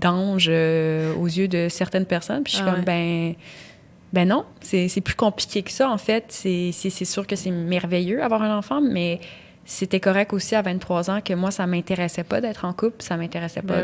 d'ange aux yeux de certaines personnes, puis je suis comme, ben non, c'est plus compliqué que ça, en fait. C'est sûr que c'est merveilleux avoir un enfant, mais c'était correct aussi à 23 ans que moi, ça m'intéressait pas d'être en couple, ça m'intéressait pas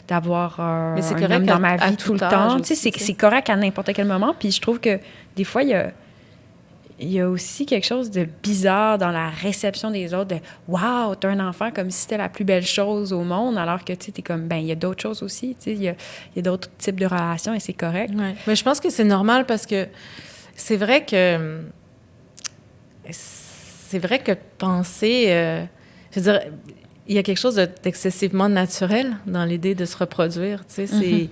d'avoir un homme dans ma vie tout le temps. Tu sais, c'est correct à n'importe quel moment. Puis je trouve que des fois, il y a aussi quelque chose de bizarre dans la réception des autres, de « Wow, t'as un enfant », comme si c'était la plus belle chose au monde, alors que, tu sais, t'es comme, ben il y a d'autres choses aussi, tu sais, il y a d'autres types de relations et c'est correct. Ouais. Mais je pense que c'est normal parce que c'est vrai que penser... je veux dire, il y a quelque chose d'excessivement naturel dans l'idée de se reproduire, tu sais,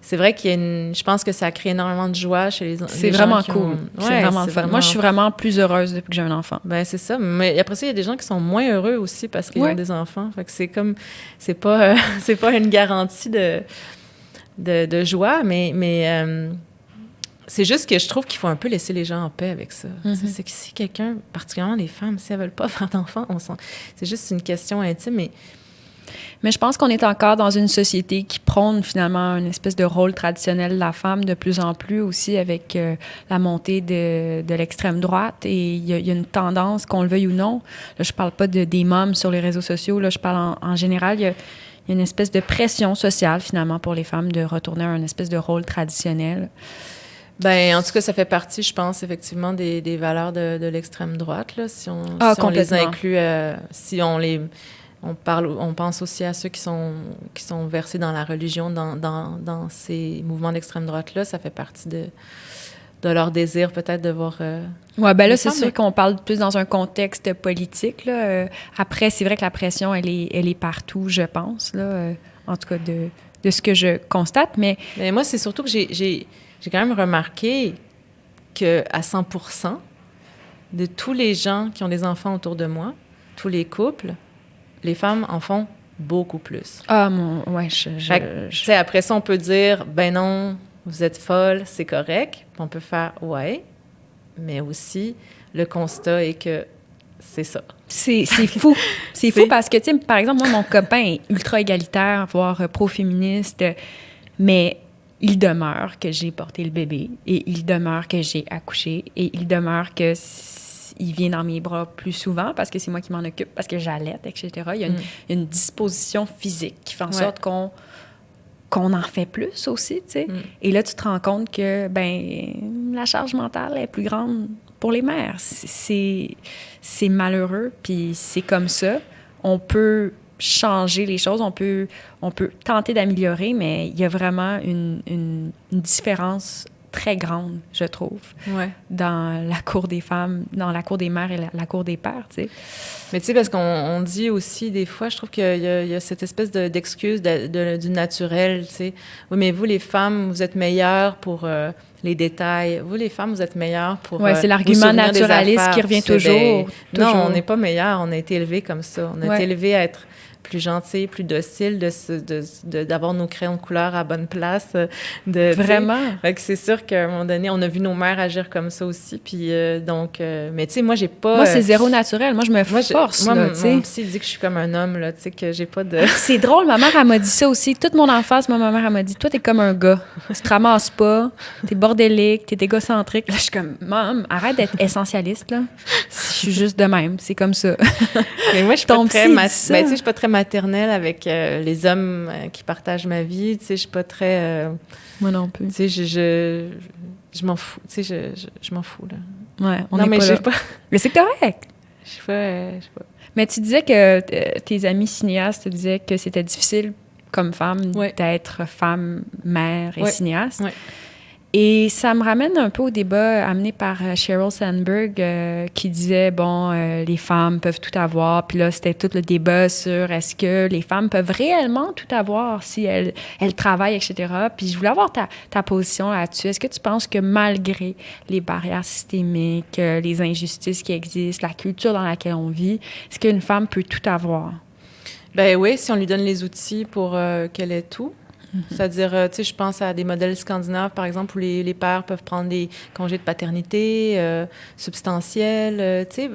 c'est vrai qu'il y a je pense que ça crée énormément de joie chez les gens. C'est vraiment cool. C'est vraiment fun. Moi, je suis vraiment plus heureuse depuis que j'ai un enfant. Ben c'est ça. Mais après ça, il y a des gens qui sont moins heureux aussi parce qu'ils ont des enfants. Fait que c'est comme... C'est pas une garantie de joie, mais c'est juste que je trouve qu'il faut un peu laisser les gens en paix avec ça. C'est que si quelqu'un, particulièrement les femmes, si elles veulent pas faire d'enfants, c'est juste une question intime, Mais je pense qu'on est encore dans une société qui prône finalement une espèce de rôle traditionnel de la femme de plus en plus aussi avec la montée de l'extrême droite. Et il y a une tendance, qu'on le veuille ou non, là, je parle pas des mômes sur les réseaux sociaux, là, je parle en général, il y a une espèce de pression sociale finalement pour les femmes de retourner à un espèce de rôle traditionnel. Ben, en tout cas, ça fait partie, je pense, effectivement, des valeurs de l'extrême droite, là, si on les inclut, si on les... On pense aussi à ceux qui sont versés dans la religion, dans ces mouvements d'extrême droite-là. Ça fait partie de leur désir, peut-être, de voir... Oui, ben là, c'est sûr qu'on parle plus dans un contexte politique, là. Après, c'est vrai que la pression, elle est partout, je pense, là. En tout cas, de ce que je constate, mais... Mais moi, c'est surtout que j'ai quand même remarqué qu'à 100%, de tous les gens qui ont des enfants autour de moi, tous les couples, les femmes en font beaucoup plus. Ah, ouais, après ça, on peut dire, ben non, vous êtes folle, c'est correct. Puis on peut faire, ouais, mais aussi, le constat est que c'est ça. C'est fou. C'est fou parce que, tu sais, par exemple, moi, mon copain est ultra égalitaire, voire pro-féministe, mais il demeure que j'ai porté le bébé et il demeure que j'ai accouché et il demeure que... il vient dans mes bras plus souvent parce que c'est moi qui m'en occupe, parce que j'allaite, etc. Il y a une disposition physique qui fait en sorte qu'on en fait plus aussi, tu sais. Et là, tu te rends compte que, ben, la charge mentale est plus grande pour les mères. C'est malheureux, puis c'est comme ça. On peut changer les choses, on peut tenter d'améliorer, mais il y a vraiment une différence très grande, je trouve, dans la cour des femmes, dans la cour des mères et la cour des pères, tu sais. Mais tu sais, parce qu'on dit aussi, des fois, je trouve qu'il y a cette espèce d'excuse du naturel, tu sais. Oui, mais vous, les femmes, vous êtes meilleures pour les détails. Vous, les femmes, vous êtes meilleures pour c'est l'argument naturaliste qui revient toujours. Non, on n'est pas meilleures. On a été élevés comme ça. On a été élevés à être plus gentil, plus docile, d'avoir nos crayons de couleur à bonne place. Vraiment. Fait que c'est sûr qu'à un moment donné, on a vu nos mères agir comme ça aussi. Puis donc, mais tu sais, moi, j'ai pas... Moi, c'est zéro naturel. Moi, je me force, là, tu sais. Mon psy dit que je suis comme un homme, là, tu sais, que j'ai pas de... C'est drôle, ma mère, elle m'a dit ça aussi. Toute mon enfance, ma mère, elle m'a dit, toi, t'es comme un gars. Tu te ramasses pas, t'es bordélique, t'es égocentrique. Là, je suis comme, maman, arrête d'être essentialiste, là. Je suis juste de même. C'est comme ça. Mais moi, je suis pas très... tu sais, je suis pas très maternelle avec les hommes qui partagent ma vie. Tu sais, je suis pas très... Moi non plus. Tu sais, je m'en fous. Tu sais, je m'en fous, là. Ouais, on n'est pas là. Mais c'est correct. Je sais pas. Mais tu disais que tes amis cinéastes te disaient que c'était difficile comme femme d'être femme, mère et cinéaste. Ouais. Et ça me ramène un peu au débat amené par Sheryl Sandberg qui disait, les femmes peuvent tout avoir. Puis là, c'était tout le débat sur est-ce que les femmes peuvent réellement tout avoir si elles travaillent, etc. Puis je voulais avoir ta position là-dessus. Est-ce que tu penses que malgré les barrières systémiques, les injustices qui existent, la culture dans laquelle on vit, est-ce qu'une femme peut tout avoir? Ben oui, si on lui donne les outils pour qu'elle ait tout. C'est-à-dire, tu sais, je pense à des modèles scandinaves, par exemple, où les pères peuvent prendre des congés de paternité substantiels. Tu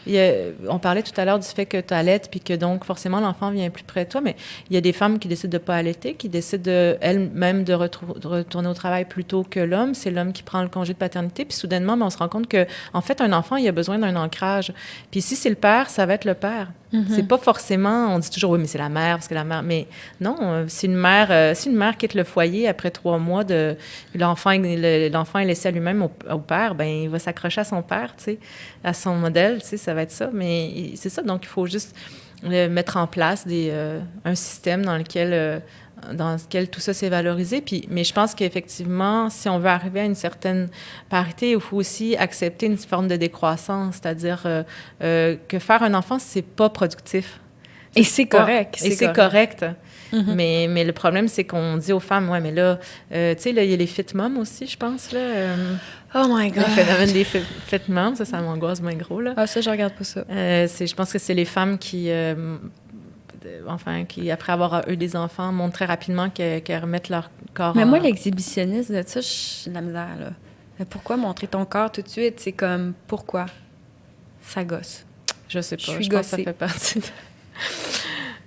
sais, on parlait tout à l'heure du fait que tu allaites, puis que donc, forcément, l'enfant vient plus près de toi, mais il y a des femmes qui décident de ne pas allaiter, qui décident elles-mêmes de retourner au travail plus tôt que l'homme. C'est l'homme qui prend le congé de paternité, puis soudainement, on se rend compte que, en fait, un enfant, il a besoin d'un ancrage. Puis si c'est le père, ça va être le père. C'est pas forcément, on dit toujours, oui, mais c'est la mère, parce que la mère, mais non, si une mère quitte le foyer après 3 mois l'enfant est laissé à lui-même au père, ben il va s'accrocher à son père, tu sais, à son modèle, tu sais, ça va être ça. Mais c'est ça, donc il faut juste mettre en place un système dans lequel tout ça s'est valorisé. Mais je pense qu'effectivement, si on veut arriver à une certaine parité, il faut aussi accepter une forme de décroissance, c'est-à-dire que faire un enfant, c'est pas productif. Et c'est correct. C'est correct. Mm-hmm. Mais le problème, c'est qu'on dit aux femmes, ouais, mais là, tu sais, là, il y a les fit moms aussi, je pense, là. Oh my God! Le phénomène des fit moms, ça m'angoisse bien gros, là. Ah, ça, je regarde pas ça. Je pense que c'est les femmes qui, après avoir eu des enfants, montrent très rapidement qu'elles remettent leur corps Mais moi, l'exhibitionniste de ça, j'ai de la misère, là. Mais pourquoi montrer ton corps tout de suite? C'est comme, pourquoi? Ça gosse. Je sais pas. Je pense que ça fait partie de...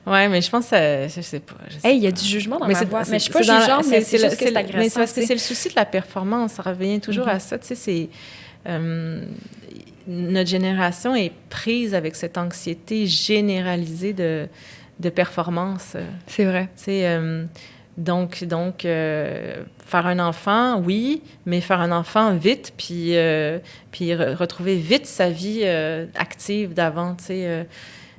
Ouais, mais je pense que je sais pas. Il y a du jugement dans ma voix. Mais je suis pas jugeante, mais c'est juste que c'est agressant. Mais c'est parce que c'est le souci de la performance. Ça revient toujours à ça. Tu sais, notre génération est prise avec cette anxiété généralisée de performance. C'est vrai. Tu sais, donc faire un enfant, oui, mais faire un enfant vite, puis retrouver vite sa vie active d'avant, tu sais.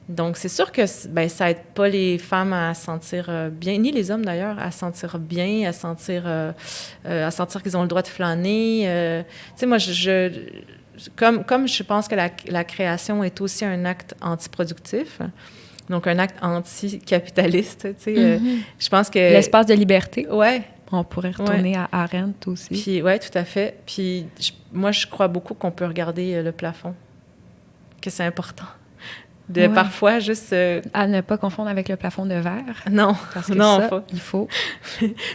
Donc, c'est sûr que ça aide pas les femmes à se sentir bien, ni les hommes d'ailleurs, à se sentir bien, à sentir qu'ils ont le droit de flâner. Tu sais, moi, comme je pense que la création est aussi un acte antiproductif, donc un acte anticapitaliste, tu sais, je pense que... L'espace de liberté. Ouais. On pourrait retourner à Arendt aussi. Puis, oui, tout à fait. Puis, moi, je crois beaucoup qu'on peut regarder le plafond, que c'est important. Parfois, juste... À ne pas confondre avec le plafond de verre. Non, parce que il faut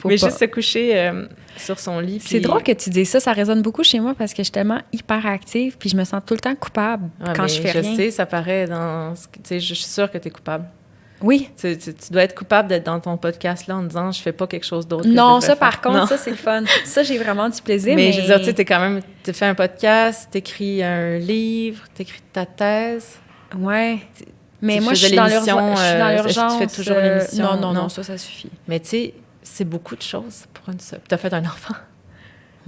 mais juste se coucher sur son lit. C'est drôle que tu dises ça. Ça résonne beaucoup chez moi parce que je suis tellement hyper active puis je me sens tout le temps coupable quand je fais rien. Je sais, ça paraît dans... Tu sais, je suis sûre que tu es coupable. Oui. Tu dois être coupable d'être dans ton podcast là en disant « je fais pas quelque chose d'autre ». Non, ça par contre, ça c'est le fun. Ça, j'ai vraiment du plaisir. Mais je veux dire, tu fais un podcast, tu écris un livre, tu écris ta thèse. Ouais. Mais moi, je suis dans l'urgence. Tu fais toujours l'émission? Non, ça suffit. Mais tu sais, c'est beaucoup de choses pour une seule. Tu as fait un enfant.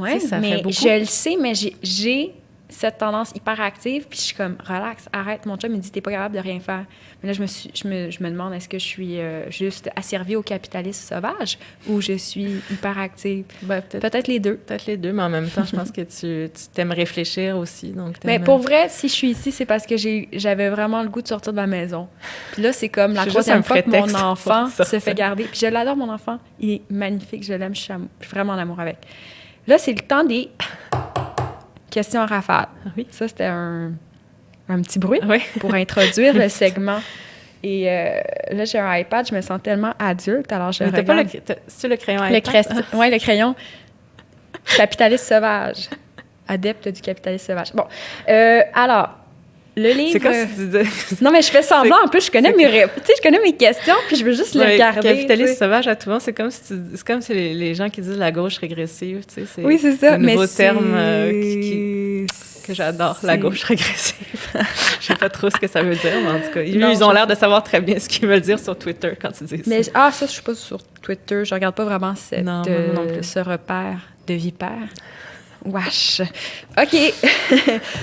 Oui, mais je le sais, mais j'ai cette tendance hyper active, puis je suis comme, relax, arrête. Mon chum, il dit, t'es pas capable de rien faire. Mais là, je me demande, est-ce que je suis juste asservie au capitalisme sauvage ou je suis hyper active? Peut-être les deux. Peut-être les deux, mais en même temps, je pense que tu t'aimes réfléchir aussi. Donc mais pour vrai, si je suis ici, c'est parce que j'avais vraiment le goût de sortir de la maison. Puis là, c'est comme la troisième fois que mon enfant se fait garder. Puis je l'adore, mon enfant. Il est magnifique, je l'aime, je suis vraiment en amour avec. Là, c'est le temps des questions en rafale. Oui. Ça, c'était un petit bruit pour introduire le segment. Et là, j'ai un iPad, je me sens tellement adulte, alors je regarde... C'est le crayon iPad? Oui, le crayon capitaliste sauvage. Adepte du capitalisme sauvage. Bon, alors, le livre... C'est comme si tu disais... Non, mais je fais semblant. En plus, je connais mes questions, puis je veux juste les regarder. Capitalisme sauvage, à tout le monde, c'est comme si les gens qui disent la gauche régressive, tu sais. Oui, c'est ça. Le nouveau terme que j'adore, la gauche régressive. Je sais pas trop ce que ça veut dire, mais en tout cas, ils ont l'air de savoir très bien ce qu'ils veulent dire sur Twitter quand ils disent ça. Ça, je suis pas sur Twitter. Je regarde pas vraiment ce repère de vipère. Wesh. OK.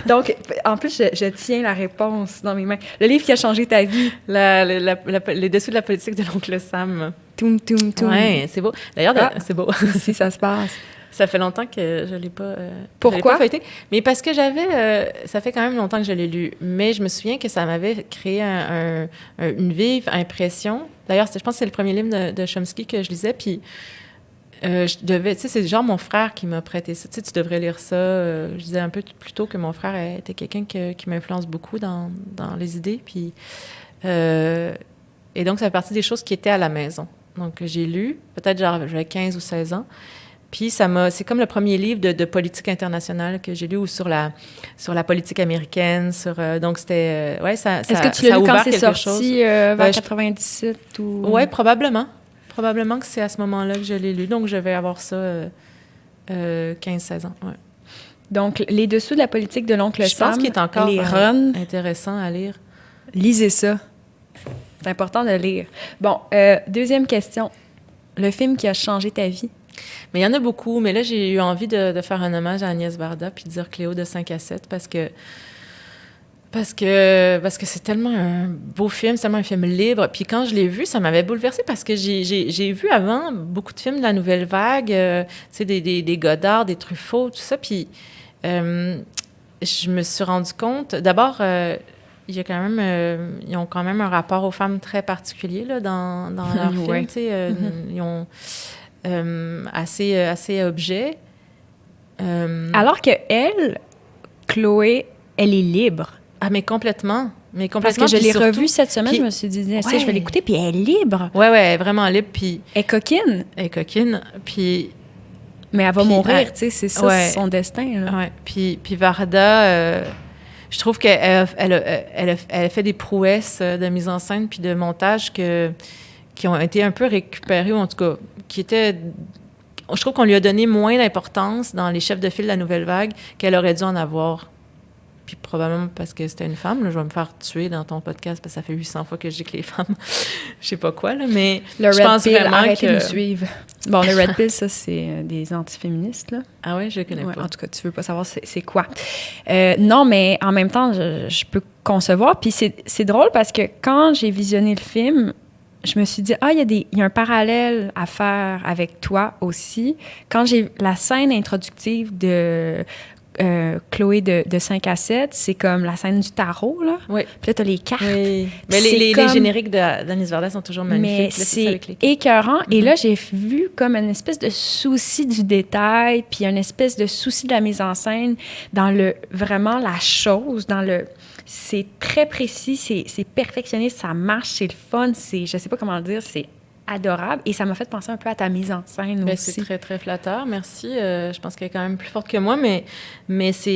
Donc, en plus, je tiens la réponse dans mes mains. Le livre qui a changé ta vie. Les dessous de la politique de l'oncle Sam. Toum, toum, toum. Oui, c'est beau. D'ailleurs, c'est beau. Ici, ça se passe. Ça fait longtemps que je l'ai pas. Pourquoi? Feuilleté. Mais parce que ça fait quand même longtemps que je l'ai lu. Mais je me souviens que ça m'avait créé une vive impression. D'ailleurs, je pense que c'est le premier livre de Chomsky que je lisais. Puis c'est genre mon frère qui m'a prêté ça. Tu devrais lire ça. Je disais un peu plus tôt que mon frère était quelqu'un qui m'influence beaucoup dans les idées. Puis, et donc, ça fait partie des choses qui étaient à la maison. Donc, j'ai lu, peut-être genre j'avais 15 ou 16 ans. Puis, c'est comme le premier livre de politique internationale que j'ai lu, ou sur la politique américaine, donc c'était, Est-ce que tu l'as lu quand c'est sorti, vers 97 ou... Oui, probablement. Probablement que c'est à ce moment-là que je l'ai lu. Donc, je vais avoir ça 15-16 ans, ouais. Donc, les dessous de la politique de l'oncle Sam, je pense qu'il est encore les runs, intéressant à lire. Lisez ça. C'est important de lire. Bon, deuxième question. Le film qui a changé ta vie? Mais il y en a beaucoup. Mais là, j'ai eu envie de faire un hommage à Agnès Varda puis de dire Cléo de 5 à 7 parce que c'est tellement un beau film, c'est tellement un film libre. Puis quand je l'ai vu, ça m'avait bouleversée parce que j'ai vu avant beaucoup de films de la Nouvelle Vague, tu sais, des Godard, des Truffaut, tout ça. Puis je me suis rendu compte... D'abord... il y a quand même, ils ont quand même un rapport aux femmes très particulier là, dans leur film. Tu sais, ils ont assez objet. Alors que elle, Chloé, elle est libre. Ah, mais complètement. Parce que je l'ai revue cette semaine, je me suis dit, je vais l'écouter, puis elle est libre. Oui, elle est vraiment libre. Puis elle est coquine. Puis... Mais elle va mourir, tu sais, c'est ça, son destin. Oui, puis Varda... je trouve qu'elle a fait des prouesses de mise en scène puis de montage qui ont été un peu récupérées, ou en tout cas, qui étaient... Je trouve qu'on lui a donné moins d'importance dans les chefs de file de la Nouvelle Vague qu'elle aurait dû en avoir. Puis probablement parce que c'était une femme. Là, je vais me faire tuer dans ton podcast parce que ça fait 800 fois que je dis que les femmes... je sais pas quoi, là, mais je pense vraiment arrêtez que... de nous suivre. Bon, le Red Pill, ça, c'est des antiféministes, là. Ah oui, je connais pas. En tout cas, tu veux pas savoir c'est quoi. Non, mais en même temps, je peux concevoir. Puis c'est drôle parce que quand j'ai visionné le film, je me suis dit, il y a un parallèle à faire avec toi aussi. Quand j'ai la scène introductive de... Chloé de 5 à 7, c'est comme la scène du tarot, là. Oui. Puis là, t'as les cartes. Oui. Mais les génériques d'Agnès Varda sont toujours magnifiques. Mais c'est écœurant. Et là, j'ai vu comme une espèce de souci du détail, puis une espèce de souci de la mise en scène dans vraiment la chose, c'est très précis, c'est perfectionné, ça marche, c'est le fun, je sais pas comment le dire, c'est adorable. Et ça m'a fait penser un peu à ta mise en scène aussi. C'est très, très flatteur. Merci. Je pense qu'elle est quand même plus forte que moi, mais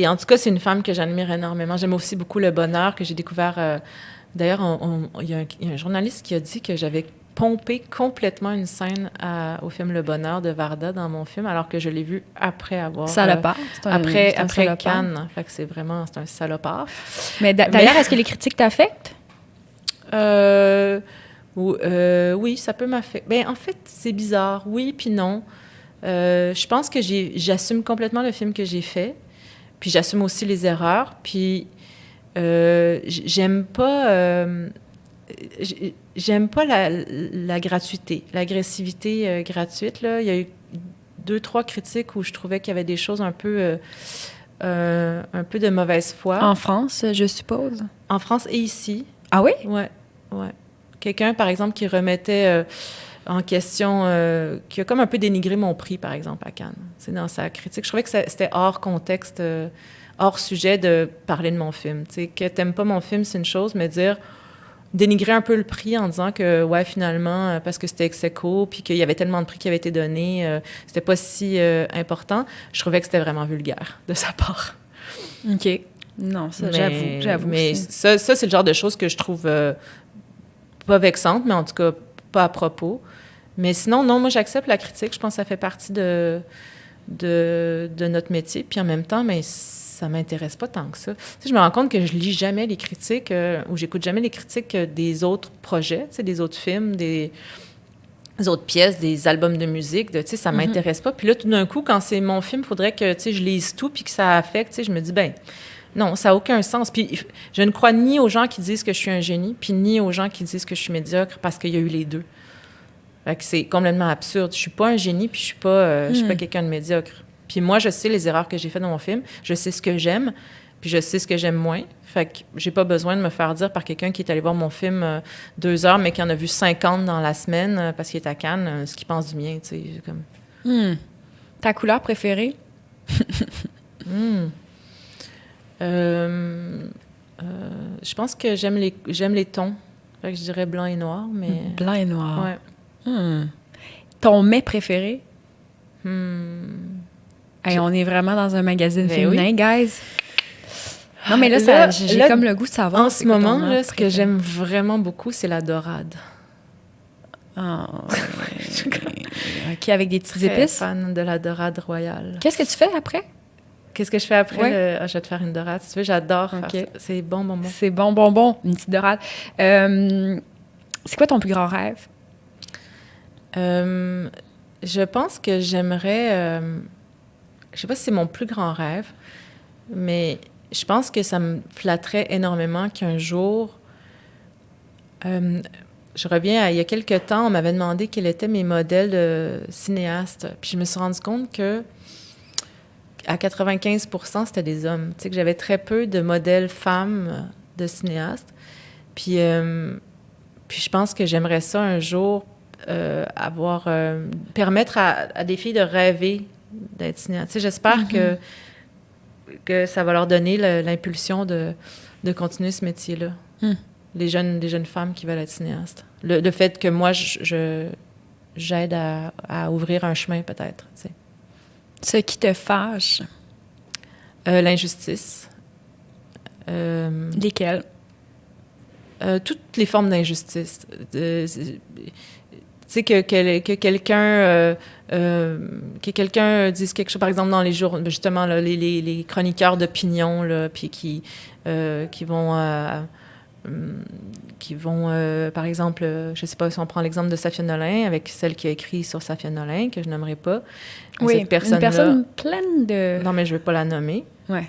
en tout cas, c'est une femme que j'admire énormément. J'aime aussi beaucoup Le Bonheur, que j'ai découvert. D'ailleurs, il y a un journaliste qui a dit que j'avais pompé complètement une scène au film Le Bonheur de Varda dans mon film, alors que je l'ai vu après avoir... Salopard. Après Cannes. Fait que c'est un salopard. Mais d'ailleurs, est-ce que les critiques t'affectent? Oui, ça peut m'affecter. Ben, en fait, c'est bizarre. Oui, puis non. Je pense que j'assume complètement le film que j'ai fait. Puis j'assume aussi les erreurs. Puis j'aime pas la gratuité, l'agressivité gratuite. Là. Il y a eu 2-3 critiques où je trouvais qu'il y avait des choses un peu de mauvaise foi. En France, je suppose? En France et ici. Ah oui? Oui. Quelqu'un, par exemple, qui remettait en question, qui a comme un peu dénigré mon prix, par exemple, à Cannes. C'est dans sa critique. Je trouvais que c'était hors contexte, hors sujet de parler de mon film. Tu sais, que t'aimes pas mon film, c'est une chose, mais dénigrer un peu le prix en disant que, finalement, parce que c'était ex-aequo, puis qu'il y avait tellement de prix qui avaient été donnés, c'était pas si important. Je trouvais que c'était vraiment vulgaire de sa part. OK. Non, ça, j'avoue. Mais ça, c'est le genre de choses que je trouve... pas vexante, mais en tout cas, pas à propos. Mais sinon, non, moi, j'accepte la critique. Je pense que ça fait partie de notre métier. Puis en même temps, mais ça m'intéresse pas tant que ça. Tu sais, je me rends compte que je lis jamais les critiques ou j'écoute jamais les critiques des autres projets, tu sais, des autres films, des autres pièces, des albums de musique. Tu sais, ça m'intéresse pas. Puis là, tout d'un coup, quand c'est mon film, il faudrait que, tu sais, je lise tout puis que ça affecte. Tu sais, je me dis, non, ça n'a aucun sens. Puis je ne crois ni aux gens qui disent que je suis un génie, puis ni aux gens qui disent que je suis médiocre, parce qu'il y a eu les deux. Fait que c'est complètement absurde. Je suis pas un génie, puis je suis pas quelqu'un de médiocre. Puis moi, je sais les erreurs que j'ai faites dans mon film. Je sais ce que j'aime, puis je sais ce que j'aime moins. Fait que j'ai pas besoin de me faire dire par quelqu'un qui est allé voir mon film 2 heures, mais qui en a vu 50 dans la semaine parce qu'il est à Cannes, ce qu'il pense du mien, tu sais. Comme... Ta couleur préférée? Je pense que j'aime les tons. Fait que je dirais blanc et noir, mais... Blanc et noir. Ouais. Ton mets préféré? Hey, on est vraiment dans un magazine féminin, guys. Non, mais là, j'ai comme le goût de savoir. En ce moment, là, ce que j'aime vraiment beaucoup, c'est la dorade. OK, avec des petites épices? Je suis fan de la dorade royale. Qu'est-ce que tu fais après? Qu'est-ce que je fais après? Je vais te faire une dorade. Si tu veux, j'adore faire ça. C'est bon. C'est bon. Une petite dorade. C'est quoi ton plus grand rêve? Je pense que j'aimerais... je sais pas si c'est mon plus grand rêve, mais je pense que ça me flatterait énormément qu'un jour... je reviens à il y a quelques temps, on m'avait demandé quels étaient mes modèles de cinéastes. Puis je me suis rendu compte que à 95%, c'était des hommes. Tu sais, que j'avais très peu de modèles femmes de cinéastes. Puis je pense que j'aimerais ça un jour permettre à des filles de rêver d'être cinéastes. Tu sais, j'espère que ça va leur donner l'impulsion de continuer ce métier-là. Les jeunes femmes qui veulent être cinéastes. Le fait que moi, j'aide à ouvrir un chemin, peut-être, tu sais. Ce qui te fâche? L'injustice. Lesquelles? Toutes les formes d'injustice. Tu sais, que quelqu'un dise quelque chose, par exemple, dans les jours, justement, là, les chroniqueurs d'opinion, là, puis qui vont, par exemple, je sais pas si on prend l'exemple de Safia Nolin, avec celle qui a écrit sur Safia Nolin, que je nommerai pas. Oui, cette personne-là, une personne pleine de... Non, mais je veux pas la nommer. Ouais.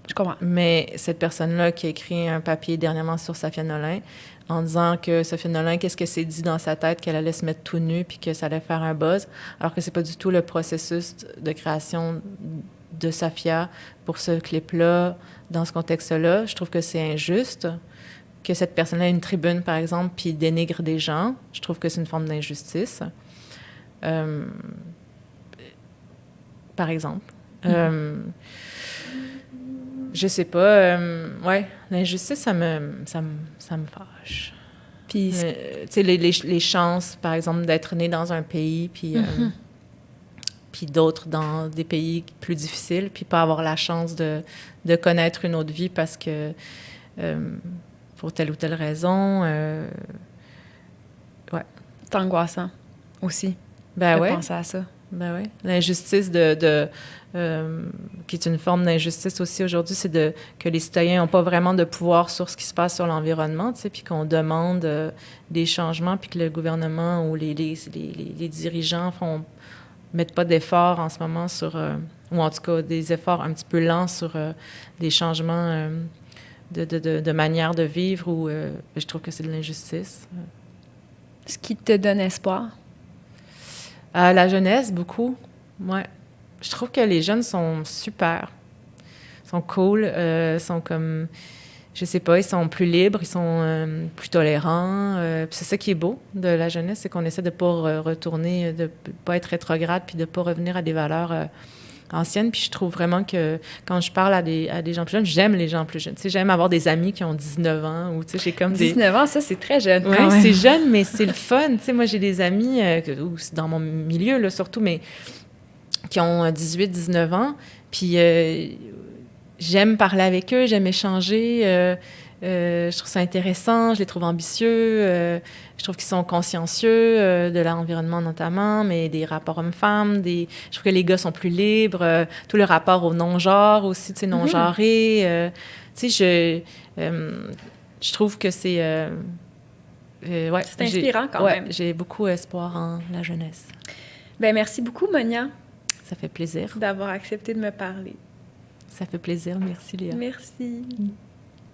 Je comprends. Mais cette personne-là qui a écrit un papier dernièrement sur Safia Nolin, en disant que Safia Nolin, qu'est-ce qu'elle s'est dit dans sa tête, qu'elle allait se mettre tout nue puis que ça allait faire un buzz, alors que c'est pas du tout le processus de création de Safia pour ce clip-là, dans ce contexte-là. Je trouve que c'est injuste que cette personne-là ait une tribune, par exemple, puis dénigre des gens. Je trouve que c'est une forme d'injustice. Par exemple. Je sais pas. L'injustice, ça me fâche. Puis, tu sais, les chances, par exemple, d'être né dans un pays, puis d'autres dans des pays plus difficiles, puis pas avoir la chance de connaître une autre vie parce que, pour telle ou telle raison, c'est angoissant aussi. Ben de penser à ça. Ben oui. L'injustice qui est une forme d'injustice aussi aujourd'hui, c'est que les citoyens n'ont pas vraiment de pouvoir sur ce qui se passe sur l'environnement, tu sais, puis qu'on demande des changements, puis que le gouvernement ou les dirigeants mettent pas d'efforts en ce moment sur... ou en tout cas, des efforts un petit peu lents sur des changements de manière de vivre, ou je trouve que c'est de l'injustice. Ce qui te donne espoir? La jeunesse, beaucoup. Ouais. Je trouve que les jeunes sont super. Ils sont cool. Sont comme... Je sais pas, ils sont plus libres, ils sont plus tolérants. Puis c'est ça qui est beau de la jeunesse, c'est qu'on essaie de pas retourner, de pas être rétrograde, puis de pas revenir à des valeurs anciennes. Puis je trouve vraiment que quand je parle à des gens plus jeunes, j'aime les gens plus jeunes. Tu sais, j'aime avoir des amis qui ont 19 ans, ou tu sais, j'ai comme 19 ans, ça, c'est très jeune. Oui, c'est jeune, mais c'est le fun. Tu sais, moi, j'ai des amis, ou dans mon milieu, là, surtout, mais qui ont 18, 19 ans, puis j'aime parler avec eux, j'aime échanger, je trouve ça intéressant, je les trouve ambitieux, je trouve qu'ils sont consciencieux de l'environnement notamment, mais des rapports hommes-femmes, je trouve que les gars sont plus libres, tout le rapport au non-genre aussi, tu sais, non-genré, tu sais, je trouve que c'est... c'est inspirant quand même. J'ai beaucoup espoir en la jeunesse. Ben merci beaucoup, Monia. Ça fait plaisir. D'avoir accepté de me parler. Ça fait plaisir. Merci, Léa. Merci.